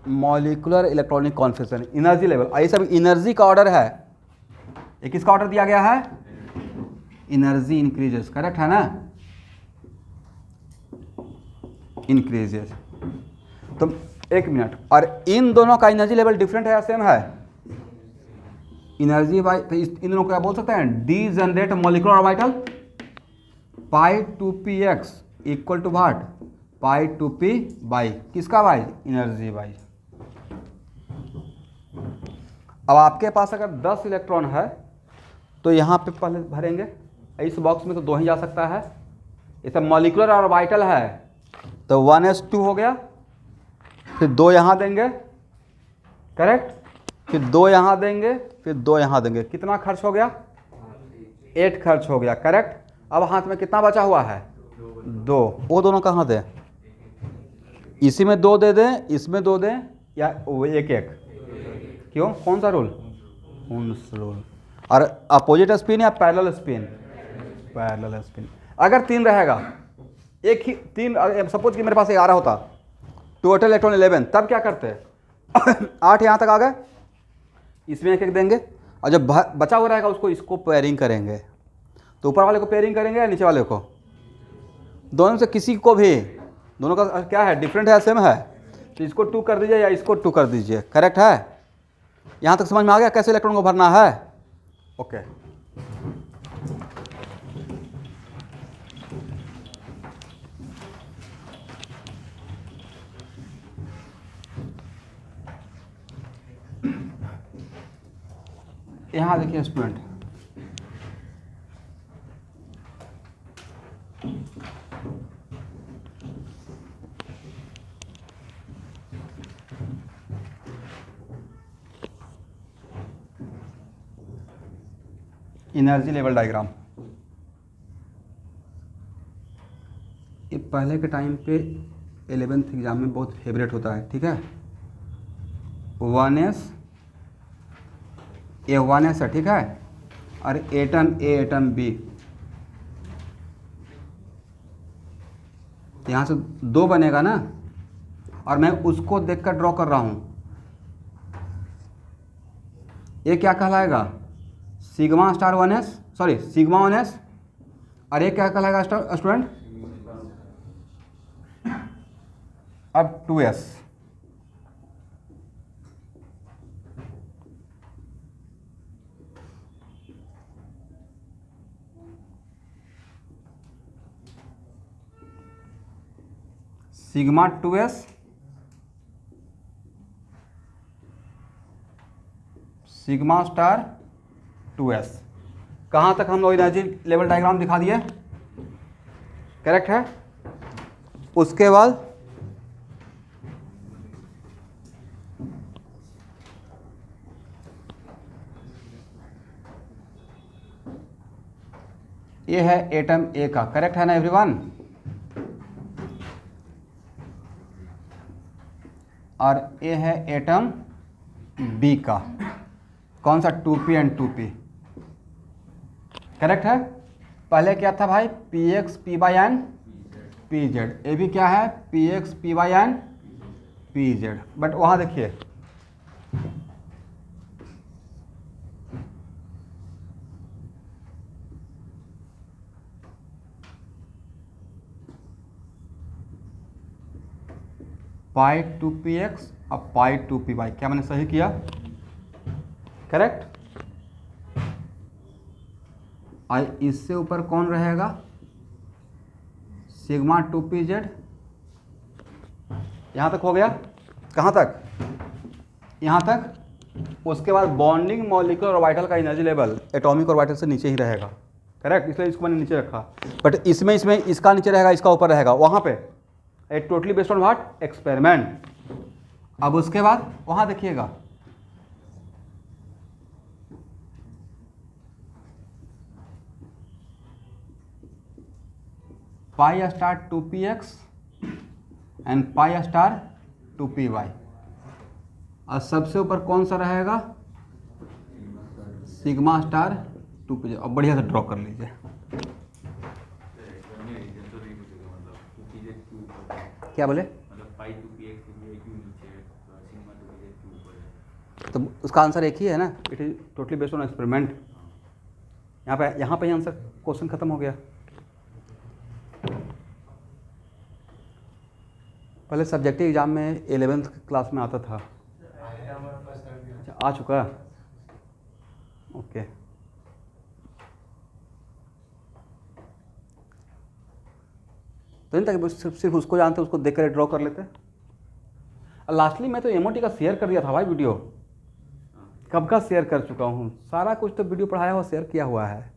S1: molecular electronic configuration, energy level. ये सब एनर्जी का ऑर्डर है। ये किसका ऑर्डर दिया गया है, एनर्जी इंक्रीजेस, करेक्ट है ना, इंक्रीजेस। तो एक मिनट, और इन दोनों का एनर्जी लेवल डिफरेंट है या सेम है, एनर्जी बाय, तो इन दोनों को क्या बोल सकते हैं, degenerate molecular orbital, pi 2px equal to what, pi 2p by किसका बाई, एनर्जी बाई। अब आपके पास अगर 10 इलेक्ट्रॉन है तो यहाँ पे पहले भरेंगे, इस बॉक्स में तो 2 ही जा सकता है, ये सब मॉलिक्यूलर ऑर्बिटल है। तो 1s2 हो गया, फिर 2 यहाँ देंगे, करेक्ट, फिर 2 यहाँ देंगे, फिर 2 यहाँ देंगे। कितना खर्च हो गया, 8 खर्च हो गया, करेक्ट। अब हाथ में कितना बचा हुआ है, 2। वो दोनों कहाँ दें, इसी में 2 दे दें, इसमें 2 दें, या वो एक एक, क्यों, कौन सा रूल, हुन्स रूल। और अपोजिट स्पिन या पैरेलल स्पिन, पैरेलल स्पिन। अगर 3 रहेगा, एक ही 3, सपोज कि मेरे पास 11 होता, टोटल इलेक्ट्रॉन 11, तब क्या करते 8 यहाँ तक आ गए, इसमें एक एक देंगे, और जब बचा हुआ रहेगा उसको इसको पेयरिंग करेंगे। तो ऊपर वाले को पेयरिंग करेंगे या नीचे वाले को, दोनों से किसी को भी, दोनों का क्या है, डिफरेंट है सेम है, तो इसको 2 कर दीजिए या इसको 2 कर दीजिए, करेक्ट है। यहाँ तक समझ में आ गया कैसे इलेक्ट्रॉन को भरना है, ओके। यहाँ देखिए स्टूडेंट, एनर्जी लेवल डायग्राम। ये पहले के टाइम पे 11th एग्जाम में बहुत फेवरेट होता है, ठीक है। 1s ये 1s है, ठीक है, और एटम ए एटम बी, यहाँ से 2 बनेगा ना, और मैं उसको देखकर ड्रॉ कर रहा हूँ। ये क्या कहलाएगा, sigma star 1s, sorry sigma 1s, और ये क्या कहलाएगा स्टूडेंट, अब 2s। Sigma 2s, sigma star 2s। कहाँ तक हम लोग एनर्जी लेवल डायग्राम दिखा दिए, करेक्ट है। उसके बाद ये है एटम ए का, करेक्ट है ना एवरीवन, और ये है एटम बी का, कौन सा, 2p एंड 2p, करेक्ट है। पहले क्या था भाई, px p/n pz, ये भी क्या है, px p/n pz, बट वहाँ देखिए पाई 2px और पाई 2py, क्या मैंने सही किया, करेक्ट। और इससे ऊपर कौन रहेगा, सिग्मा 2pz, यहाँ तक हो गया, कहाँ तक, यहाँ तक। उसके बाद बॉन्डिंग मॉलिक्यूलर ऑर्बिटल का एनर्जी लेवल एटॉमिक ऑर्बिटल से नीचे ही रहेगा, करेक्ट, इसलिए इसको मैंने नीचे रखा। बट इसमें इसका नीचे रहेगा, इसका ऊपर रहेगा, वहाँ पे it totally based on what, experiment. अब उसके बाद वहाँ देखिएगा, pi star 2px and pi star 2py, और सबसे ऊपर कौन सा रहेगा, सिग्मा स्टार 2pz। अब बढ़िया से ड्रॉ कर लीजिए, क्या बोले, तो उसका आंसर एक ही है ना, it is totally based on experiment. यहाँ पे आंसर क्वेश्चन खत्म हो गया। पहले सब्जेक्टिव एग्जाम में 11th क्लास में आता था, अच्छा आ चुका, ओके। तो इन तक सिर्फ उसको जानते, उसको देख कर ड्रॉ कर लेते। और लास्टली मैं तो एमओटी का शेयर कर दिया था भाई, वीडियो कब का शेयर कर चुका हूँ, सारा कुछ तो वीडियो पढ़ाया हुआ शेयर किया हुआ है।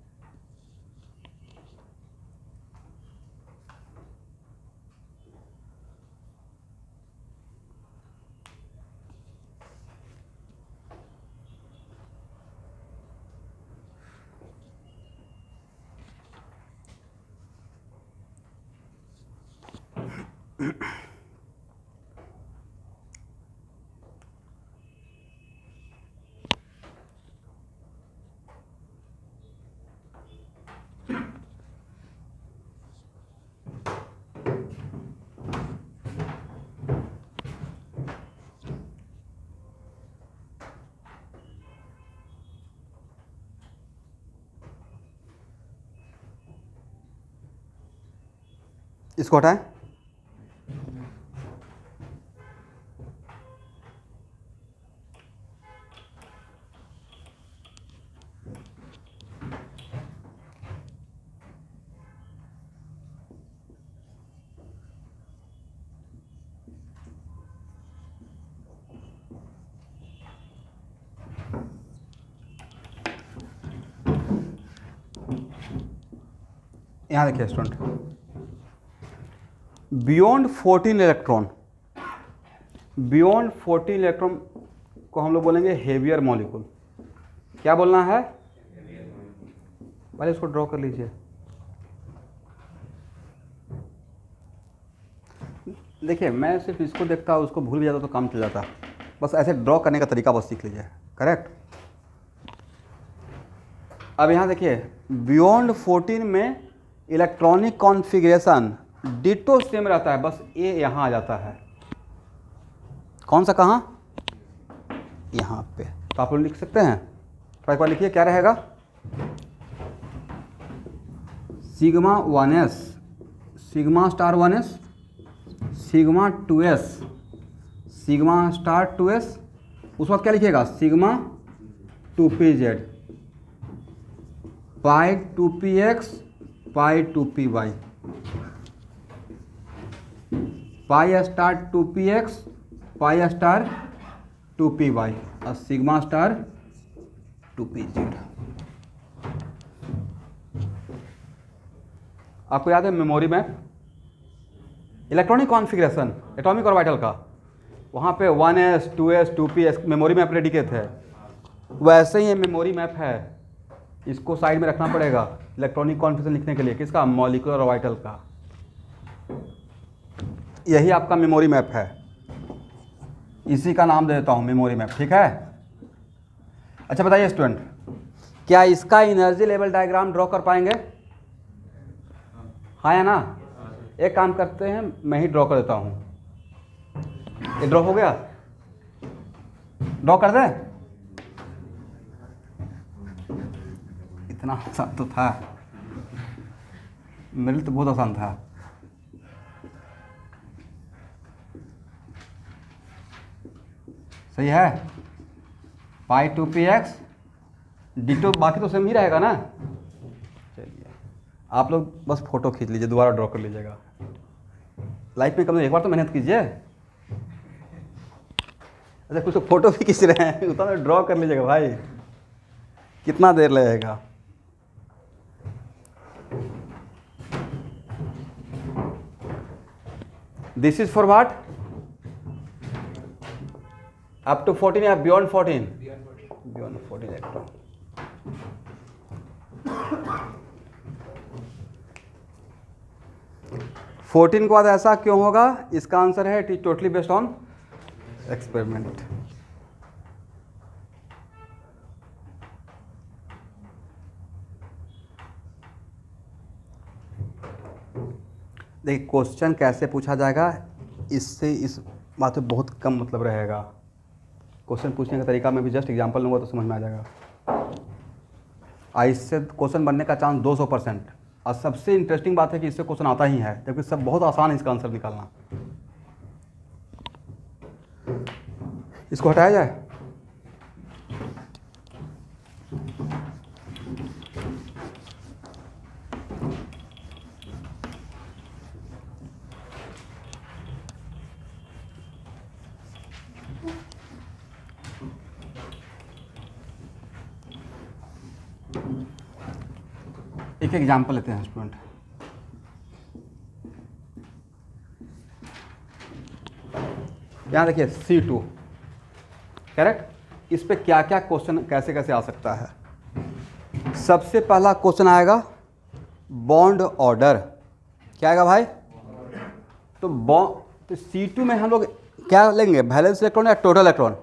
S1: इसको हटाएं, यहाँ देखिए student, beyond 14 electron, beyond 14 electron को हम लोग बोलेंगे हेवियर मॉलिक्यूल। क्या बोलना है, पहले इसको ड्रॉ कर लीजिए। देखिए मैं सिर्फ इसको देखता उसको भूल भी जाता तो काम चल जाता। बस ऐसे ड्रॉ करने का तरीका बस सीख लीजिए। करेक्ट। अब यहाँ देखिए बियॉन्ड 14 में इलेक्ट्रॉनिक कॉन्फ़िगरेशन डिटो सेम रहता है, बस ए यहाँ आ जाता है। कौन सा कहाँ? यहाँ पे। तो आप लोग लिख सकते हैं, तो एक बार लिखिए क्या रहेगा। Sigma 1s, sigma star 1s, sigma 2s, sigma star 2s, उस वक्त क्या लिखिएगा सिग्मा 2pz, पाई 2px, पाई 2py, pi star 2px, pi star 2py और सिग्मा स्टार 2pz। आपको याद है memory map, electronic configuration atomic orbital का, वहाँ पे 1s 2s 2p memory map ready किए थे। वैसे ही ये मेमोरी मैप है, इसको साइड में रखना पड़ेगा इलेक्ट्रॉनिक कॉन्फ़िगरेशन लिखने के लिए। किसका? मॉलिक्यूलर ऑर्बिटल का। यही आपका मेमोरी मैप है, इसी का नाम दे देता हूँ मेमोरी मैप। ठीक है। अच्छा बताइए स्टूडेंट, क्या इसका एनर्जी लेवल डायग्राम ड्रॉ कर पाएंगे? हाँ या ना? एक काम करते हैं, मैं ही ड्रॉ कर देता हूँ। ये ड्रॉ हो गया? ड्रॉ कर दे। इतना आसान तो था, मेरे लिए तो बहुत आसान था। सही है। पाई 2px डिटो, बाकी तो सेम ही रहेगा ना। चलिए आप लोग बस फोटो खींच लीजिए, दोबारा ड्रॉ कर लीजिएगा। लाइफ में कम से एक बार तो मेहनत कीजिए। अच्छा कुछ तो फोटो भी खींच रहे हैं, उतना तो ड्रॉ कर लीजिएगा भाई, कितना देर लगेगा। This is for what? Up to 14 या बियॉन्ड 14? Beyond 14 electron. फोर्टीन के बाद ऐसा क्यों होगा? इसका आंसर है it is totally based on experiment. देखिए क्वेश्चन कैसे पूछा जाएगा, इससे इस बात में बहुत कम मतलब रहेगा। क्वेश्चन पूछने का तरीका मैं भी जस्ट एग्जांपल लूँगा तो समझ में आ जाएगा। इससे क्वेश्चन बनने का चांस 200%। और सबसे इंटरेस्टिंग बात है कि इससे क्वेश्चन आता ही है, जबकि सब बहुत आसान है इसका आंसर निकालना। इसको हटाया जाए। एक एग्जांपल लेते हैं स्टूडेंट। यहाँ देखिए C2, करेक्ट। इस पे क्या क्या क्वेश्चन कैसे कैसे आ सकता है। सबसे पहला क्वेश्चन आएगा बॉन्ड ऑर्डर। क्या आएगा भाई? तो C2 में हम लोग क्या लेंगे, वैलेंस इलेक्ट्रॉन या टोटल इलेक्ट्रॉन?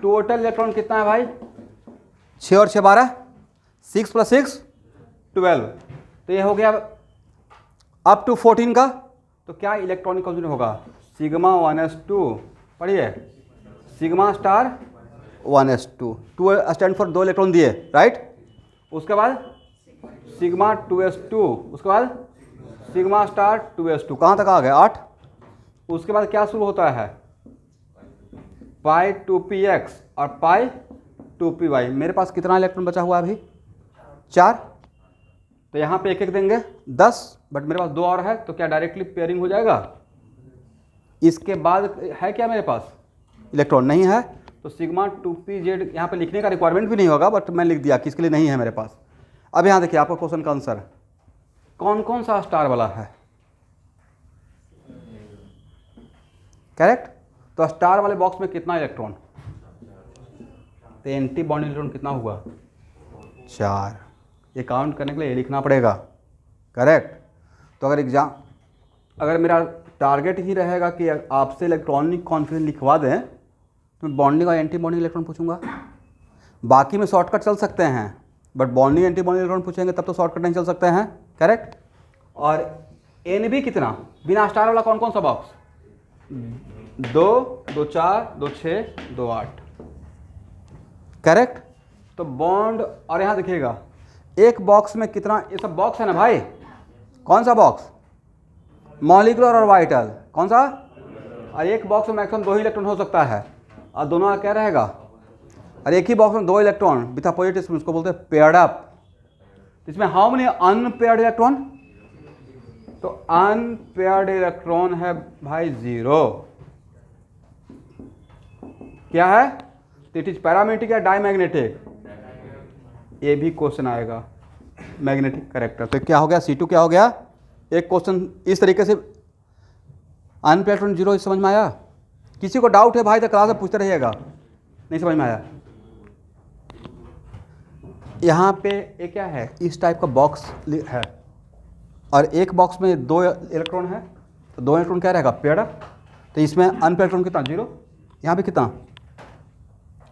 S1: टोटल इलेक्ट्रॉन कितना है भाई? 6 और 6 12, 6 + 6 12। तो ये हो गया अप टू 14 का। तो क्या इलेक्ट्रॉनिक कॉन्फ़िगरेशन होगा? सिग्मा 1s2, पढ़िए, sigma star 1s2, 2 stand for 2 electron दिए, राइट। उसके बाद सिग्मा 2s2, उसके बाद सिग्मा स्टार 2s2, कहाँ तक आ गए? 8। उसके बाद क्या शुरू होता है? पाई 2px और पाई 2py। मेरे पास कितना इलेक्ट्रॉन बचा हुआ है अभी? 4। तो यहाँ पे एक एक देंगे 10, बट मेरे पास 2 और है, तो क्या डायरेक्टली पेयरिंग हो जाएगा? इसके बाद है क्या मेरे पास? इलेक्ट्रॉन नहीं है, तो सिग्मा 2pz यहाँ पे लिखने का रिक्वायरमेंट भी नहीं होगा, बट मैं लिख दिया कि इसके लिए नहीं है मेरे पास। अब यहाँ देखिए आपका क्वेश्चन का आंसर कौन कौन सा स्टार वाला है, करेक्ट। तो स्टार वाले बॉक्स में कितना इलेक्ट्रॉन? तो एंटी बॉन्ड इलेक्ट्रॉन कितना हुआ? 4। ये काउंट करने के लिए ये लिखना पड़ेगा, करेक्ट। तो अगर मेरा टारगेट ही रहेगा कि आपसे इलेक्ट्रॉनिक कॉन्फिगरेशन लिखवा दें तो मैं बॉन्डिंग और एंटी बॉन्डिंग इलेक्ट्रॉन पूछूंगा। बाकी में शॉर्टकट चल सकते हैं, but bonding anti bonding electron पूछेंगे तब तो शॉर्टकट नहीं चल सकते हैं, करेक्ट। और एन बी कितना, बिना स्टार वाला कौन कौन सा बॉक्स, 2, 2 4, 2 6, 2 8, करेक्ट। तो बॉन्ड, और यहाँ देखिएगा एक बॉक्स में कितना, ये सब बॉक्स है ना भाई, कौन सा बॉक्स, मॉलिक्यूलर और वाइटल, कौन सा, और एक बॉक्स में मैक्सिमम 2 ही इलेक्ट्रॉन हो सकता है, और दोनों क्या रहेगा, और एक ही बॉक्स में 2 इलेक्ट्रॉन विथ अपोजिट स्पिन, उसको बोलते हैं पेयर्ड अप। इसमें हाउ मेनी अनपेयर्ड इलेक्ट्रॉन, तो अनपेयर्ड इलेक्ट्रॉन है भाई 0। क्या है, इट इज पैरामेग्नेटिक या डायमैग्नेटिक, ये भी क्वेश्चन आएगा, मैग्नेटिक करेक्टर। तो क्या हो गया, C2 क्या हो गया, एक क्वेश्चन इस तरीके से अनपेयर्ड इलेक्ट्रॉन 0, समझ में आया। किसी को डाउट है भाई तो क्लास में पूछते रहिएगा, नहीं समझ में आया। यहाँ पे ये क्या है, इस टाइप का बॉक्स है और एक बॉक्स में 2 इलेक्ट्रॉन है, तो 2 इलेक्ट्रॉन क्या रहेगा, पेयर्ड अप। तो इसमें अनपेयर्ड इलेक्ट्रॉन कितना, 0, यहाँ पे कितना,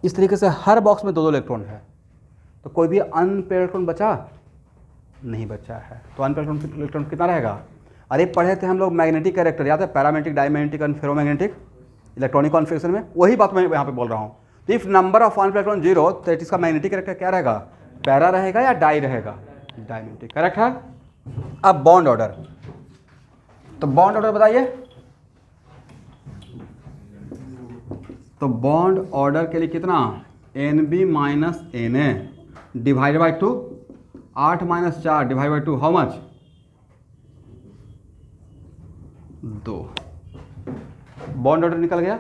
S1: इस तरीके से हर बॉक्स में 2 इलेक्ट्रॉन है, तो कोई भी अनपेयर्ड इलेक्ट्रॉन बचा नहीं बचा है। तो अनपेयर्ड इलेक्ट्रॉन कितना रहेगा, अरे पढ़े थे हम लोग मैग्नेटिक कैरेक्टर, याद है, paramagnetic, diamagnetic and ferromagnetic electronic configuration में, वही बात मैं यहाँ पे बोल रहा हूँ। तो if number of unpaired electron 0, तो इसका मैग्नेटिक कैरेक्टर क्या रहेगा, पैरा रहेगा या डाई रहेगा, डायमैग्नेटिक, करेक्ट है। अब बॉन्ड ऑर्डर, तो बॉन्ड ऑर्डर बताइए। तो बॉन्ड ऑर्डर के लिए कितना, NB minus NA divide by 2, 8 minus 4 divide by 2, how much, 2। Bond order निकल गया।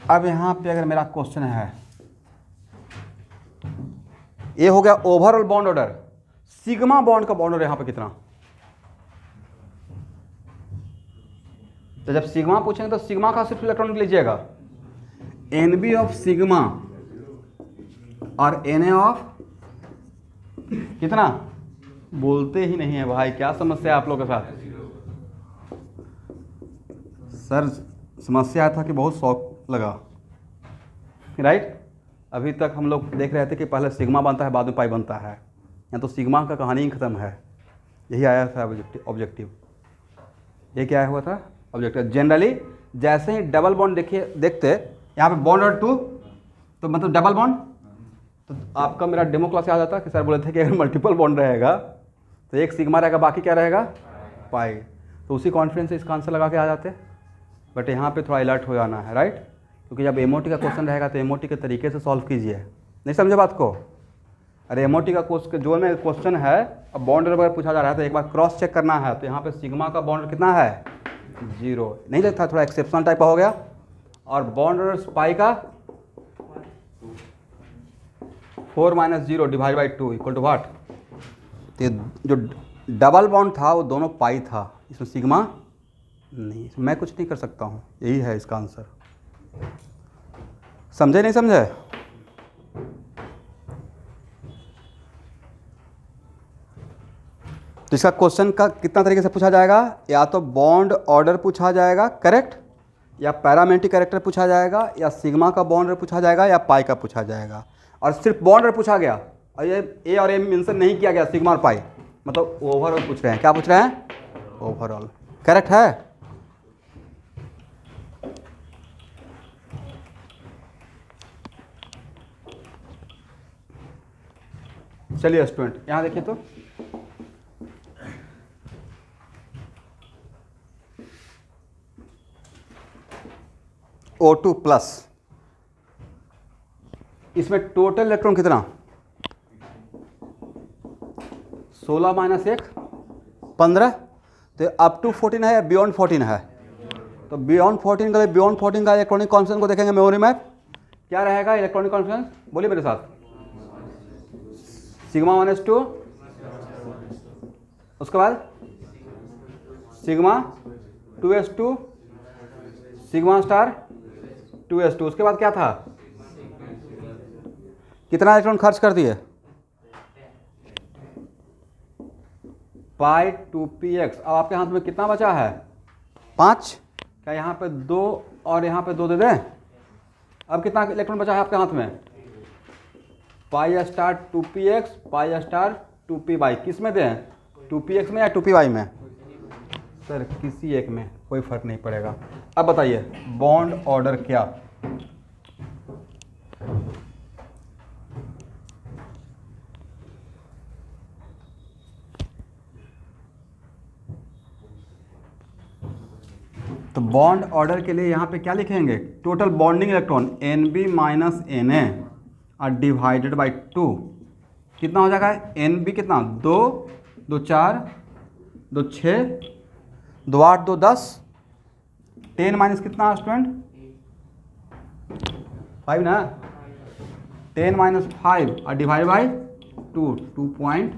S1: अब यहां पे अगर मेरा क्वेश्चन है, ये हो गया overall bond order, sigma bond का बॉन्ड ऑर्डर यहां पे कितना, तो जब सिग्मा पूछेंगे तो सिग्मा का सिर्फ इलेक्ट्रॉन लीजिएगा, NB ऑफ सिग्मा और NA ऑफ कितना, बोलते ही नहीं है भाई, क्या समस्या है आप लोगों के साथ। सर समस्या था कि बहुत शौक लगा, राइट। अभी तक हम लोग देख रहे थे कि पहले सिग्मा बनता है बाद में पाई बनता है, या तो सिग्मा का कहानी ही खत्म है। यही आया था ऑब्जेक्टिव, ये क्या हुआ था ऑब्जेक्टिव। जनरली जैसे ही डबल बॉन्ड देखते यहाँ पे बॉन्ड और 2, तो मतलब डबल बॉन्ड, तो आपका मेरा डेमो क्लास याद आता कि सर बोले थे कि अगर मल्टीपल बॉन्ड रहेगा तो एक सिग्मा रहेगा, बाकी क्या रहेगा, पाई। तो उसी कॉन्फिडेंस से इसका आंसर लगा के आ जाते, बट यहाँ पे थोड़ा अलर्ट हो जाना है, राइट। क्योंकि जब एमओटी का क्वेश्चन रहेगा तो एमओटी के तरीके से सॉल्व कीजिए, नहीं समझे बात को। अरे एमओटी का जो में क्वेश्चन है, अब बॉन्ड अगर पूछा जा रहा है तो एक बार क्रॉस चेक करना है। तो यहाँ पे सिग्मा का बॉन्ड कितना है, 0, नहीं लगता, थोड़ा एक्सेप्शनल टाइप का हो गया। और बॉन्ड पाई का 4 minus 0 divide by 2 equal to what. तो जो डबल बॉन्ड था वो दोनों पाई था, इसमें सिग्मा नहीं, मैं कुछ नहीं कर सकता हूँ, यही है इसका आंसर। समझे नहीं समझे। तो इसका क्वेश्चन का कितना तरीके से पूछा जाएगा, या तो बॉन्ड ऑर्डर पूछा जाएगा, करेक्ट, या पैरामेग्नेटिक कैरेक्टर पूछा जाएगा, या सिग्मा का बॉन्ड ऑर्डर पूछा जाएगा, या पाई का पूछा जाएगा। और सिर्फ बॉन्ड ऑर्डर पूछा गया और ये ए और एम मेंशन नहीं किया गया, सिग्मा और पाई, मतलब ओवरऑल पूछ रहे हैं। क्या पूछ रहे हैं, ओवरऑल, करेक्ट है। चलिए स्टूडेंट यहाँ देखिए, तो O2 प्लस, इसमें टोटल इलेक्ट्रॉन कितना, 16 माइनस 1 15, तो अप टू 14 है या बियॉन्ड 14 है, तो बियॉन्ड 14 का इलेक्ट्रॉनिक कॉन्फिडेंस को देखेंगे मेमोरी में क्या रहेगा इलेक्ट्रॉनिक कॉन्फिडेंस, बोलिए मेरे साथ, सिग्मा 1s2, उसके बाद sigma 2s2, sigma star 2s2, उसके बाद क्या था कितना इलेक्ट्रॉन खर्च कर दिए? पाई 2px। अब आपके हाथ में कितना बचा है? 5। क्या यहाँ पे 2 और यहाँ पे 2 दे दें? अब कितना इलेक्ट्रॉन बचा है आपके हाथ में? Pi star 2px, pi star 2py। किस में दें? 2px में या 2py में? सर किसी एक में, कोई फर्क नहीं पड़ेगा। अब बताइए बॉन्ड ऑर्डर क्या? तो बॉन्ड ऑर्डर के लिए यहाँ पे क्या लिखेंगे? Total bonding electron Nb minus Na और डिवाइडेड बाई 2। कितना हो जाएगा? Nb कितना? 2, 2 4, 2 6, 2 8, 2 10, 10 माइनस कितना स्टूडेंट? 5 ना? 10 माइनस 5 और डिवाइड बाई 2, 2.5।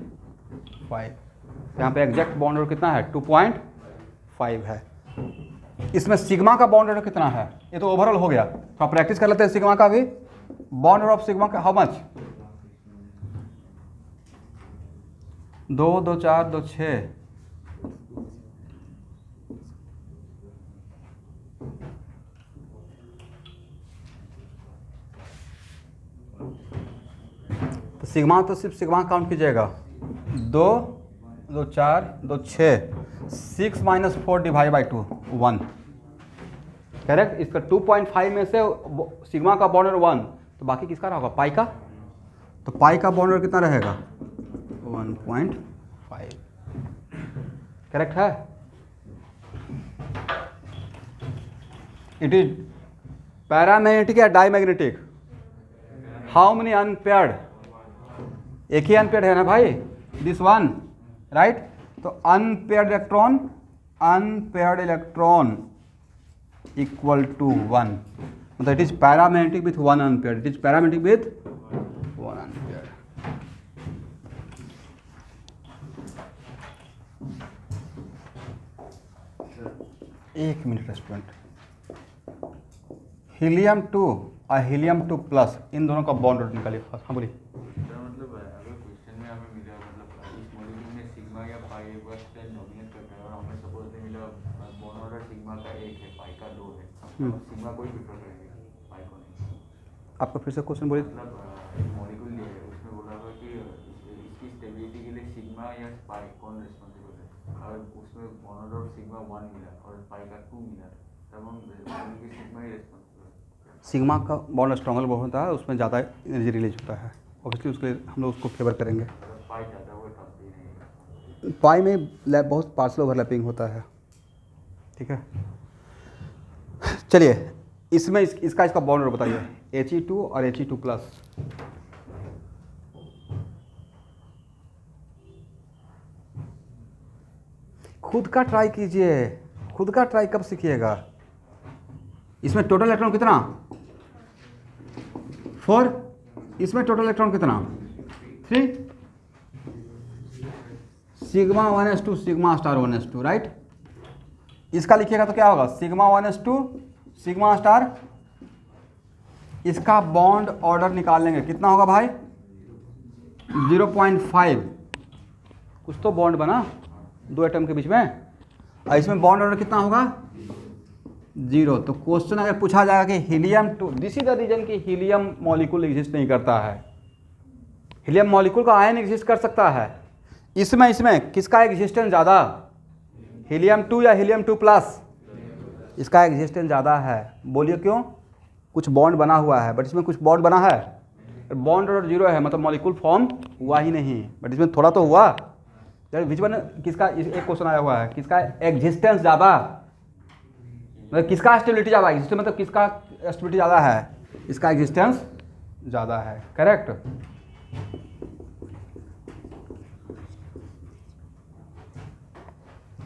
S1: यहाँ पे एग्जैक्ट बॉन्ड ऑर्डर कितना है? 2.5 है। इसमें सिग्मा का बॉन्ड ऑर्डर कितना है? ये तो ओवरऑल हो गया, तो आप प्रैक्टिस कर लेते हैं सिग्मा का भी। बॉन्ड ऑर्डर ऑफ सिग्मा का हाउ मच? 2, 2 4, 2 6, तो सिग्मा तो सिर्फ सिग्मा काउंट कीजिएगा। 2, 2 4, 2 6, 6 माइनस 4 डिवाइड बाई 2, 1। करेक्ट। इसका 2.5 में से सिग्मा का बॉन्ड 1, तो बाकी किसका रहेगा? पाई का। तो पाई का बॉन्ड कितना रहेगा? 1.5। करेक्ट है। इट इज पैरामैग्नेटिक या डाईमैग्नेटिक? How many unpaired? एक ही अनपेयर्ड है ना भाई, दिस वन, राइट। तो अनपेयर्ड इलेक्ट्रॉन इक्वल टू 1, मतलब it is paramagnetic with 1 unpaired. It is paramagnetic with 1 unpaired. एक मिनट स्टूडेंट, हीलियम 2 और हीलियम 2 प्लस, इन दोनों का बॉन्ड ऑर्डर निकालिए। हाँ बोलिए।
S2: मतलब अगर क्वेश्चन में हमें मिला, मतलब इस मॉलिक्यूल में सिग्मा या पाई एक बार डोमिनेट करता है और हमें सपोज से मिला बॉन्ड ऑर्डर सिग्मा का 1 है, पाई का 2 है, तो सिग्मा को ही प्रेफर करेंगे, पाई को नहीं।
S1: आपका फिर से क्वेश्चन बोलिए।
S2: मतलब मॉलिक्यूल लिया है, उसमें बोला था कि इसकी स्टेबिलिटी के लिए सिग्मा या पाई कौन रिस्पॉन्सिबल है। अगर उसमें बॉन्ड ऑर्डर सिग्मा 1 मिला और पाई का 2 मिला, तब हम सिग्मा ही रिस्पॉन्सिबल।
S1: सिग्मा का बॉन्ड स्ट्रॉन्गल बॉन्ड होता है, उसमें ज़्यादा एनर्जी रिलीज होता है, ऑब्वियसली उसके लिए हम लोग उसको फेवर करेंगे। पाई में बहुत पार्शियल ओवरलैपिंग होता है, ठीक है। चलिए इसमें इसका बॉन्ड बताइए, He2 और He2 प्लस। खुद का ट्राई कीजिए, खुद का ट्राई कब सीखिएगा। इसमें टोटल इलेक्ट्रॉन कितना? 4। इसमें टोटल इलेक्ट्रॉन कितना? 3। Sigma 1s2 sigma star 1s2, right. इसका लिखिएगा तो क्या होगा? Sigma 1s2 sigma star. इसका बॉन्ड ऑर्डर निकाल लेंगे, कितना होगा भाई? 0.5। कुछ तो बॉन्ड बना 2 एटम के बीच में, और इसमें बॉन्ड ऑर्डर कितना होगा? 0। तो क्वेश्चन अगर पूछा जाएगा कि helium 2, this is the reason कि हीलियम मॉलिक्यूल एग्जिस्ट नहीं करता है। हीलियम मॉलिक्यूल का आयन एग्जिस्ट कर सकता है। इसमें किसका एग्जिस्टेंस ज़्यादा? हीलियम 2 या हीलियम 2 प्लस? इसका एग्जिस्टेंस ज़्यादा है। बोलिए क्यों? कुछ बॉन्ड बना हुआ है, बट इसमें कुछ बॉन्ड बना है, बॉन्ड ऑर्डर 0 है, मतलब मॉलिक्यूल फॉर्म हुआ ही नहीं, बट इसमें थोड़ा तो हुआ। Which one? किसका? एक क्वेश्चन आया हुआ है, किसका एग्जिस्टेंस ज़्यादा, मतलब किसका स्टेबिलिटी ज़्यादा? एग्जिस्टेंस मतलब किसका स्टेबिलिटी ज़्यादा है? इसका एग्जिस्टेंस ज़्यादा है, करेक्ट।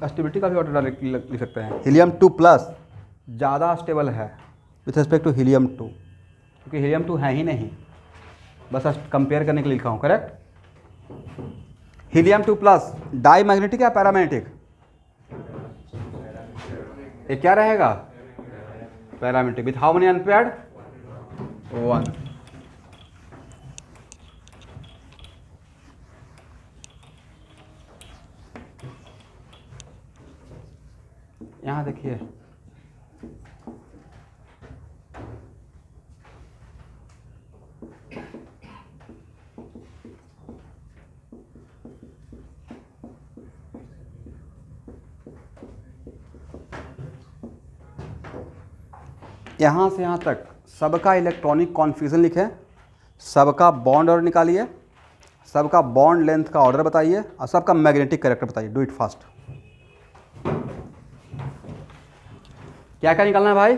S1: स्टेबिलिटी का भी ऑर्डर लिख सकते हैं। हीलियम 2 प्लस ज़्यादा स्टेबल है विथ रिस्पेक्ट टू हीलियम 2, क्योंकि हीलियम 2 है ही नहीं, बस कंपेयर करने के लिए लिखा हूँ, correct. Helium 2 plus diamagnetic या पैरामैग्नेटिक? ये क्या रहेगा? Paramagnetic with how many unpaired? 1। यहाँ देखिए, यहाँ से यहाँ तक सबका इलेक्ट्रॉनिक कॉन्फ़िगरेशन लिखें, सबका बॉन्ड ऑर्डर निकालिए, सबका बॉन्ड लेंथ का ऑर्डर बताइए और सबका मैग्नेटिक कैरेक्टर बताइए। Do it fast. क्या क्या निकालना है भाई?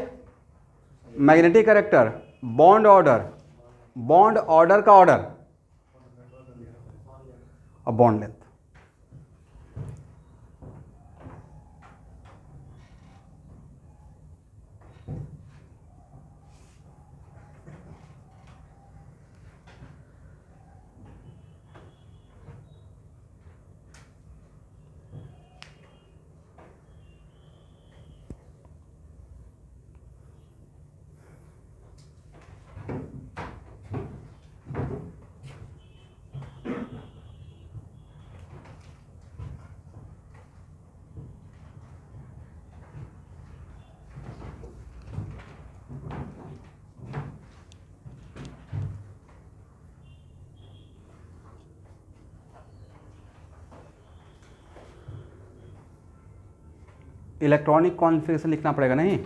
S1: मैग्नेटिक कैरेक्टर, बॉन्ड ऑर्डर का ऑर्डर और बॉन्ड लेंथ। इलेक्ट्रॉनिक कॉन्फ़िगरेशन लिखना पड़ेगा नहीं?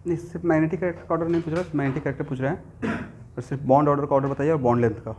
S1: नहीं, सिर्फ मैग्नेटिक कैरेक्टर का ऑर्डर नहीं पूछ रहा, मैग्नेटिक कैरेक्टर पूछ रहे हैं, और सिर्फ बॉन्ड ऑर्डर का ऑर्डर बताइए और बॉन्ड लेंथ का।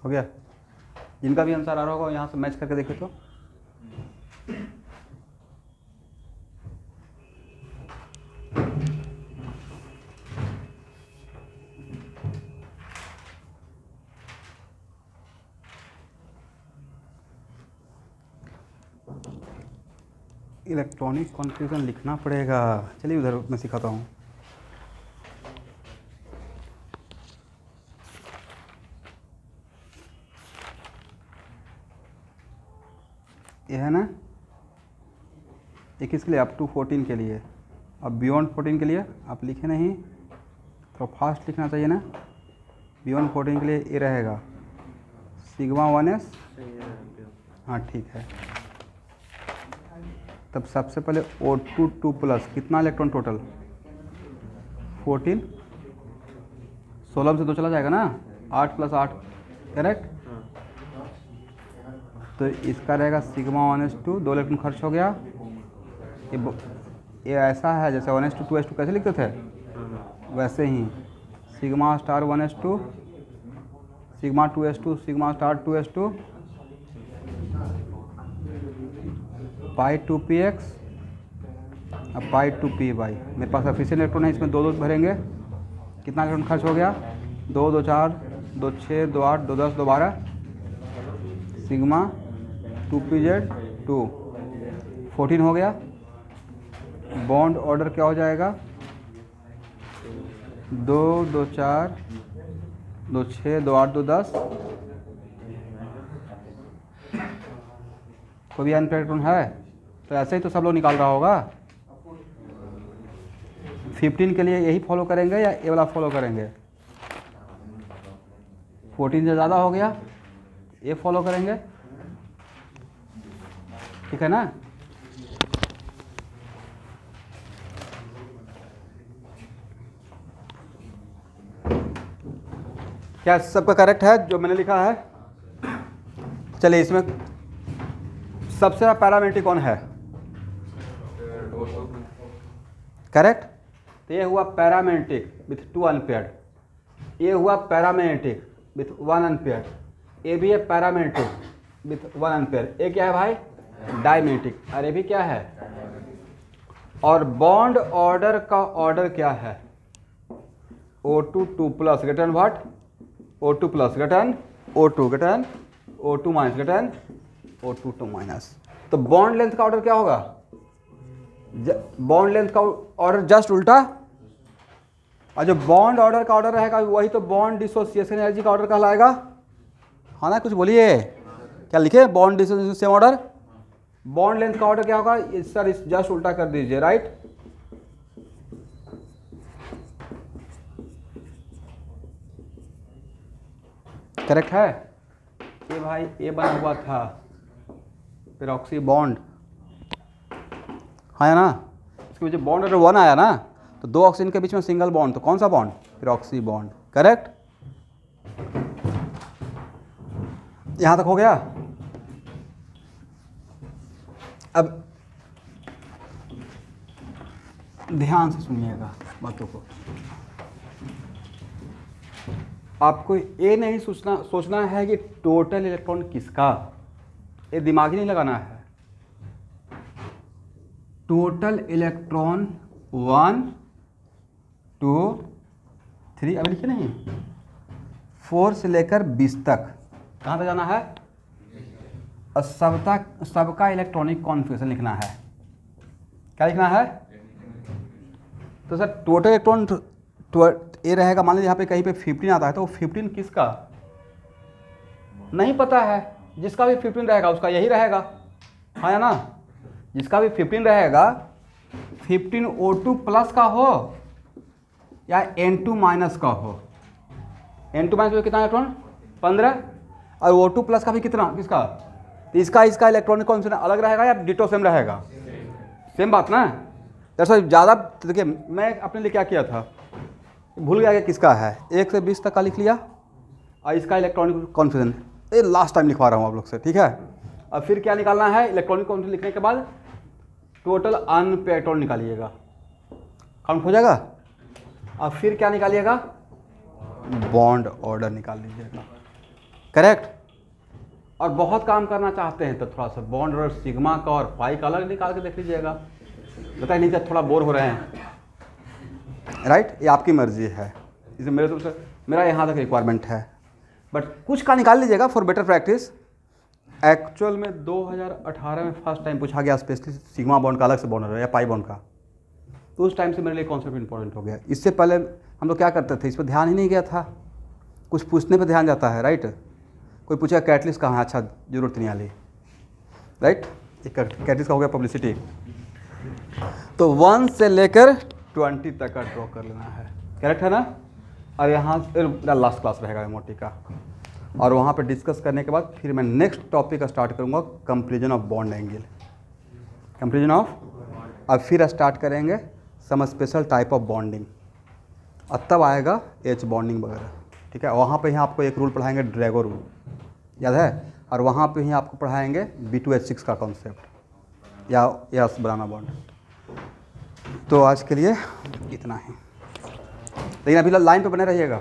S1: हो गया? जिनका भी आंसर आ रहा होगा यहाँ से मैच करके देखे तो। इलेक्ट्रॉनिक कॉन्फ़िगरेशन लिखना पड़ेगा। चलिए उधर मैं सिखाता हूँ। ये है ना, ये किसके लिए? अप टू 14 के लिए। अब बियॉन्ड 14 के लिए आप लिखे नहीं, तो फास्ट लिखना चाहिए ना। बियॉन्ड 14 के लिए ये रहेगा सिग्मा 1s। हाँ ठीक है। तब सबसे पहले O2 2 प्लस कितना इलेक्ट्रॉन टोटल? 14। 16 से 2 चला जाएगा ना, 8 + 8 करेक्ट। तो इसका रहेगा सिग्मा 1s2, 2 इलेक्ट्रॉन खर्च हो गया। ये ऐसा है जैसे 1s2 2s2 कैसे लिखते थे, वैसे ही sigma star 1s2, sigma 2s2, sigma star 2s2, pi 2px अब पाई 2p बाई। मेरे पास एफिशिएंट इलेक्ट्रॉन है, इसमें 2 भरेंगे। कितना इलेक्ट्रॉन खर्च हो गया, 2 2 4 2 6 2 8 2 10 2 12, सिग्मा 2pz 2 14 हो गया। बॉन्ड ऑर्डर क्या हो जाएगा, 2 2 4 2 6 2 8 2 10। कोई भी अनपेड इलेक्ट्रॉन है तो ऐसे ही तो सब लोग निकाल रहा होगा। 15 के लिए यही फॉलो करेंगे या ये वाला फॉलो करेंगे, 14 से ज़्यादा हो गया ये फॉलो करेंगे, ठीक है ना। क्या सबका करेक्ट है जो मैंने लिखा है। चलिए इसमें सबसे पैरामेट्रिक कौन है, करेक्ट। तो ये हुआ पैरामेट्रिक विथ 2 अनपेयर्ड, ये हुआ पैरामेट्रिक विथ 1 अनपेयर्ड, ये भी है पैरामेट्रिक विथ 1 अनपेयर्ड। ये क्या है भाई, डायमेट्रिक, और ये भी क्या है। और बॉन्ड ऑर्डर का ऑर्डर क्या है, O2 2+ greater than what, O2 plus greater than O2 greater than O2 minus greater than O2 2 minus. तो बॉन्ड लेंथ का ऑर्डर क्या होगा, बॉन्ड लेंथ का ऑर्डर जस्ट उल्टा, और जो बॉन्ड ऑर्डर का ऑर्डर रहेगा वही तो बॉन्ड डिसोसिएशन एनर्जी का ऑर्डर कहलाएगा। हाँ ना, कुछ बोलिए, क्या लिखे, bond dissociation same order. Bond length का ऑर्डर क्या होगा, सर इस जस्ट उल्टा कर दीजिए, राइट। करेक्ट है। ये भाई ये बना हुआ था पेरोक्सी बॉन्ड, हाँ ना, इसके बीच बॉन्ड अगर 1 आया ना तो 2 ऑक्सीजन के बीच में सिंगल बॉन्ड, तो कौन सा बॉन्ड, पेरोक्सी बॉन्ड, करेक्ट। यहां तक हो गया। अब ध्यान से सुनिएगा बातों को, आपको ये नहीं सोचना है कि टोटल इलेक्ट्रॉन किसका, ये दिमाग ही नहीं लगाना है। टोटल इलेक्ट्रॉन 1 2 3, अभी लिखे नहीं, 4 से लेकर 20 तक कहाँ तक जाना है, और सबका इलेक्ट्रॉनिक कॉन्फ़िगरेशन लिखना है। क्या लिखना है, तो सर टोटल इलेक्ट्रॉन ये रहेगा, मान लीजिए यहाँ पे कहीं पे 15 आता है तो 15 किसका नहीं पता है, जिसका भी 15 रहेगा उसका यही रहेगा, हाँ या ना। जिसका भी 15 रहेगा, 15 O2 प्लस का हो या N2 माइनस का हो। N2 माइनस में कितना इलेक्ट्रॉन, 15, और O2 प्लस का भी कितना, किसका, तो इसका इलेक्ट्रॉनिक कॉन्फिगरेशन अलग रहेगा या डिटो सेम रहेगा, सेम बात ना। दरअसल ज़्यादा देखिए, मैं अपने लिए क्या किया था, भूल गया कि किसका है, 1 से 20 तक का लिख लिया, और इसका इलेक्ट्रॉनिक कॉन्फिगरेशन ये लास्ट टाइम लिखवा रहा हूँ आप लोग से, ठीक है। अब फिर क्या निकालना है, इलेक्ट्रॉनिक कॉन्फिगरेशन लिखने के बाद टोटल अनपेयर्ड इलेक्ट्रॉन निकालिएगा, काउंट हो जाएगा। अब फिर क्या निकालिएगा, बॉन्ड ऑर्डर निकाल लीजिएगा, करेक्ट। और बहुत काम करना चाहते हैं तो थोड़ा सा बॉन्ड ऑर्डर सिग्मा का और पाई का अलग निकाल के देख लीजिएगा, बताइए नहीं तो थोड़ा बोर हो रहे हैं, राइट। ये आपकी मर्जी है, इसे मेरे तरफ से मेरा यहाँ तक रिक्वायरमेंट है, बट कुछ का निकाल लीजिएगा फॉर बेटर प्रैक्टिस। एक्चुअल में 2018 में फर्स्ट टाइम पूछा गया स्पेशली सिग्मा बॉन्ड का अलग से बॉन्ड या पाई बॉन्ड का, तो उस टाइम से मेरे लिए कॉन्सेप्ट इंपॉर्टेंट हो गया। इससे पहले हम लोग क्या करते थे, इस पर ध्यान ही नहीं गया था, कुछ पूछने पर ध्यान जाता है, राइट। कोई पूछेगा कैटलिस्ट कहाँ है, अच्छा जरूरत नहीं आली, राइट। एक कैटलिस्ट का हो गया पब्लिसिटी। तो 1 से लेकर 20 तक का ड्रॉ कर लेना है, करेक्ट है ना। और यहाँ लास्ट क्लास रहेगा एमओटी का, और वहाँ पे डिस्कस करने के बाद फिर मैं नेक्स्ट टॉपिक स्टार्ट करूँगा, comparison of bond angle, comparison of. अब फिर स्टार्ट करेंगे some special type of bonding, और तब आएगा एच बॉन्डिंग वगैरह, ठीक है। वहाँ पे ही आपको एक रूल पढ़ाएंगे, ड्रैगो रूल, याद है। और वहाँ पे ही आपको पढ़ाएंगे B2H6 का कॉन्सेप्ट या यस बनाना बॉन्ड। तो आज के लिए इतना ही, लेकिन अभी लाइन पे बने रहिएगा।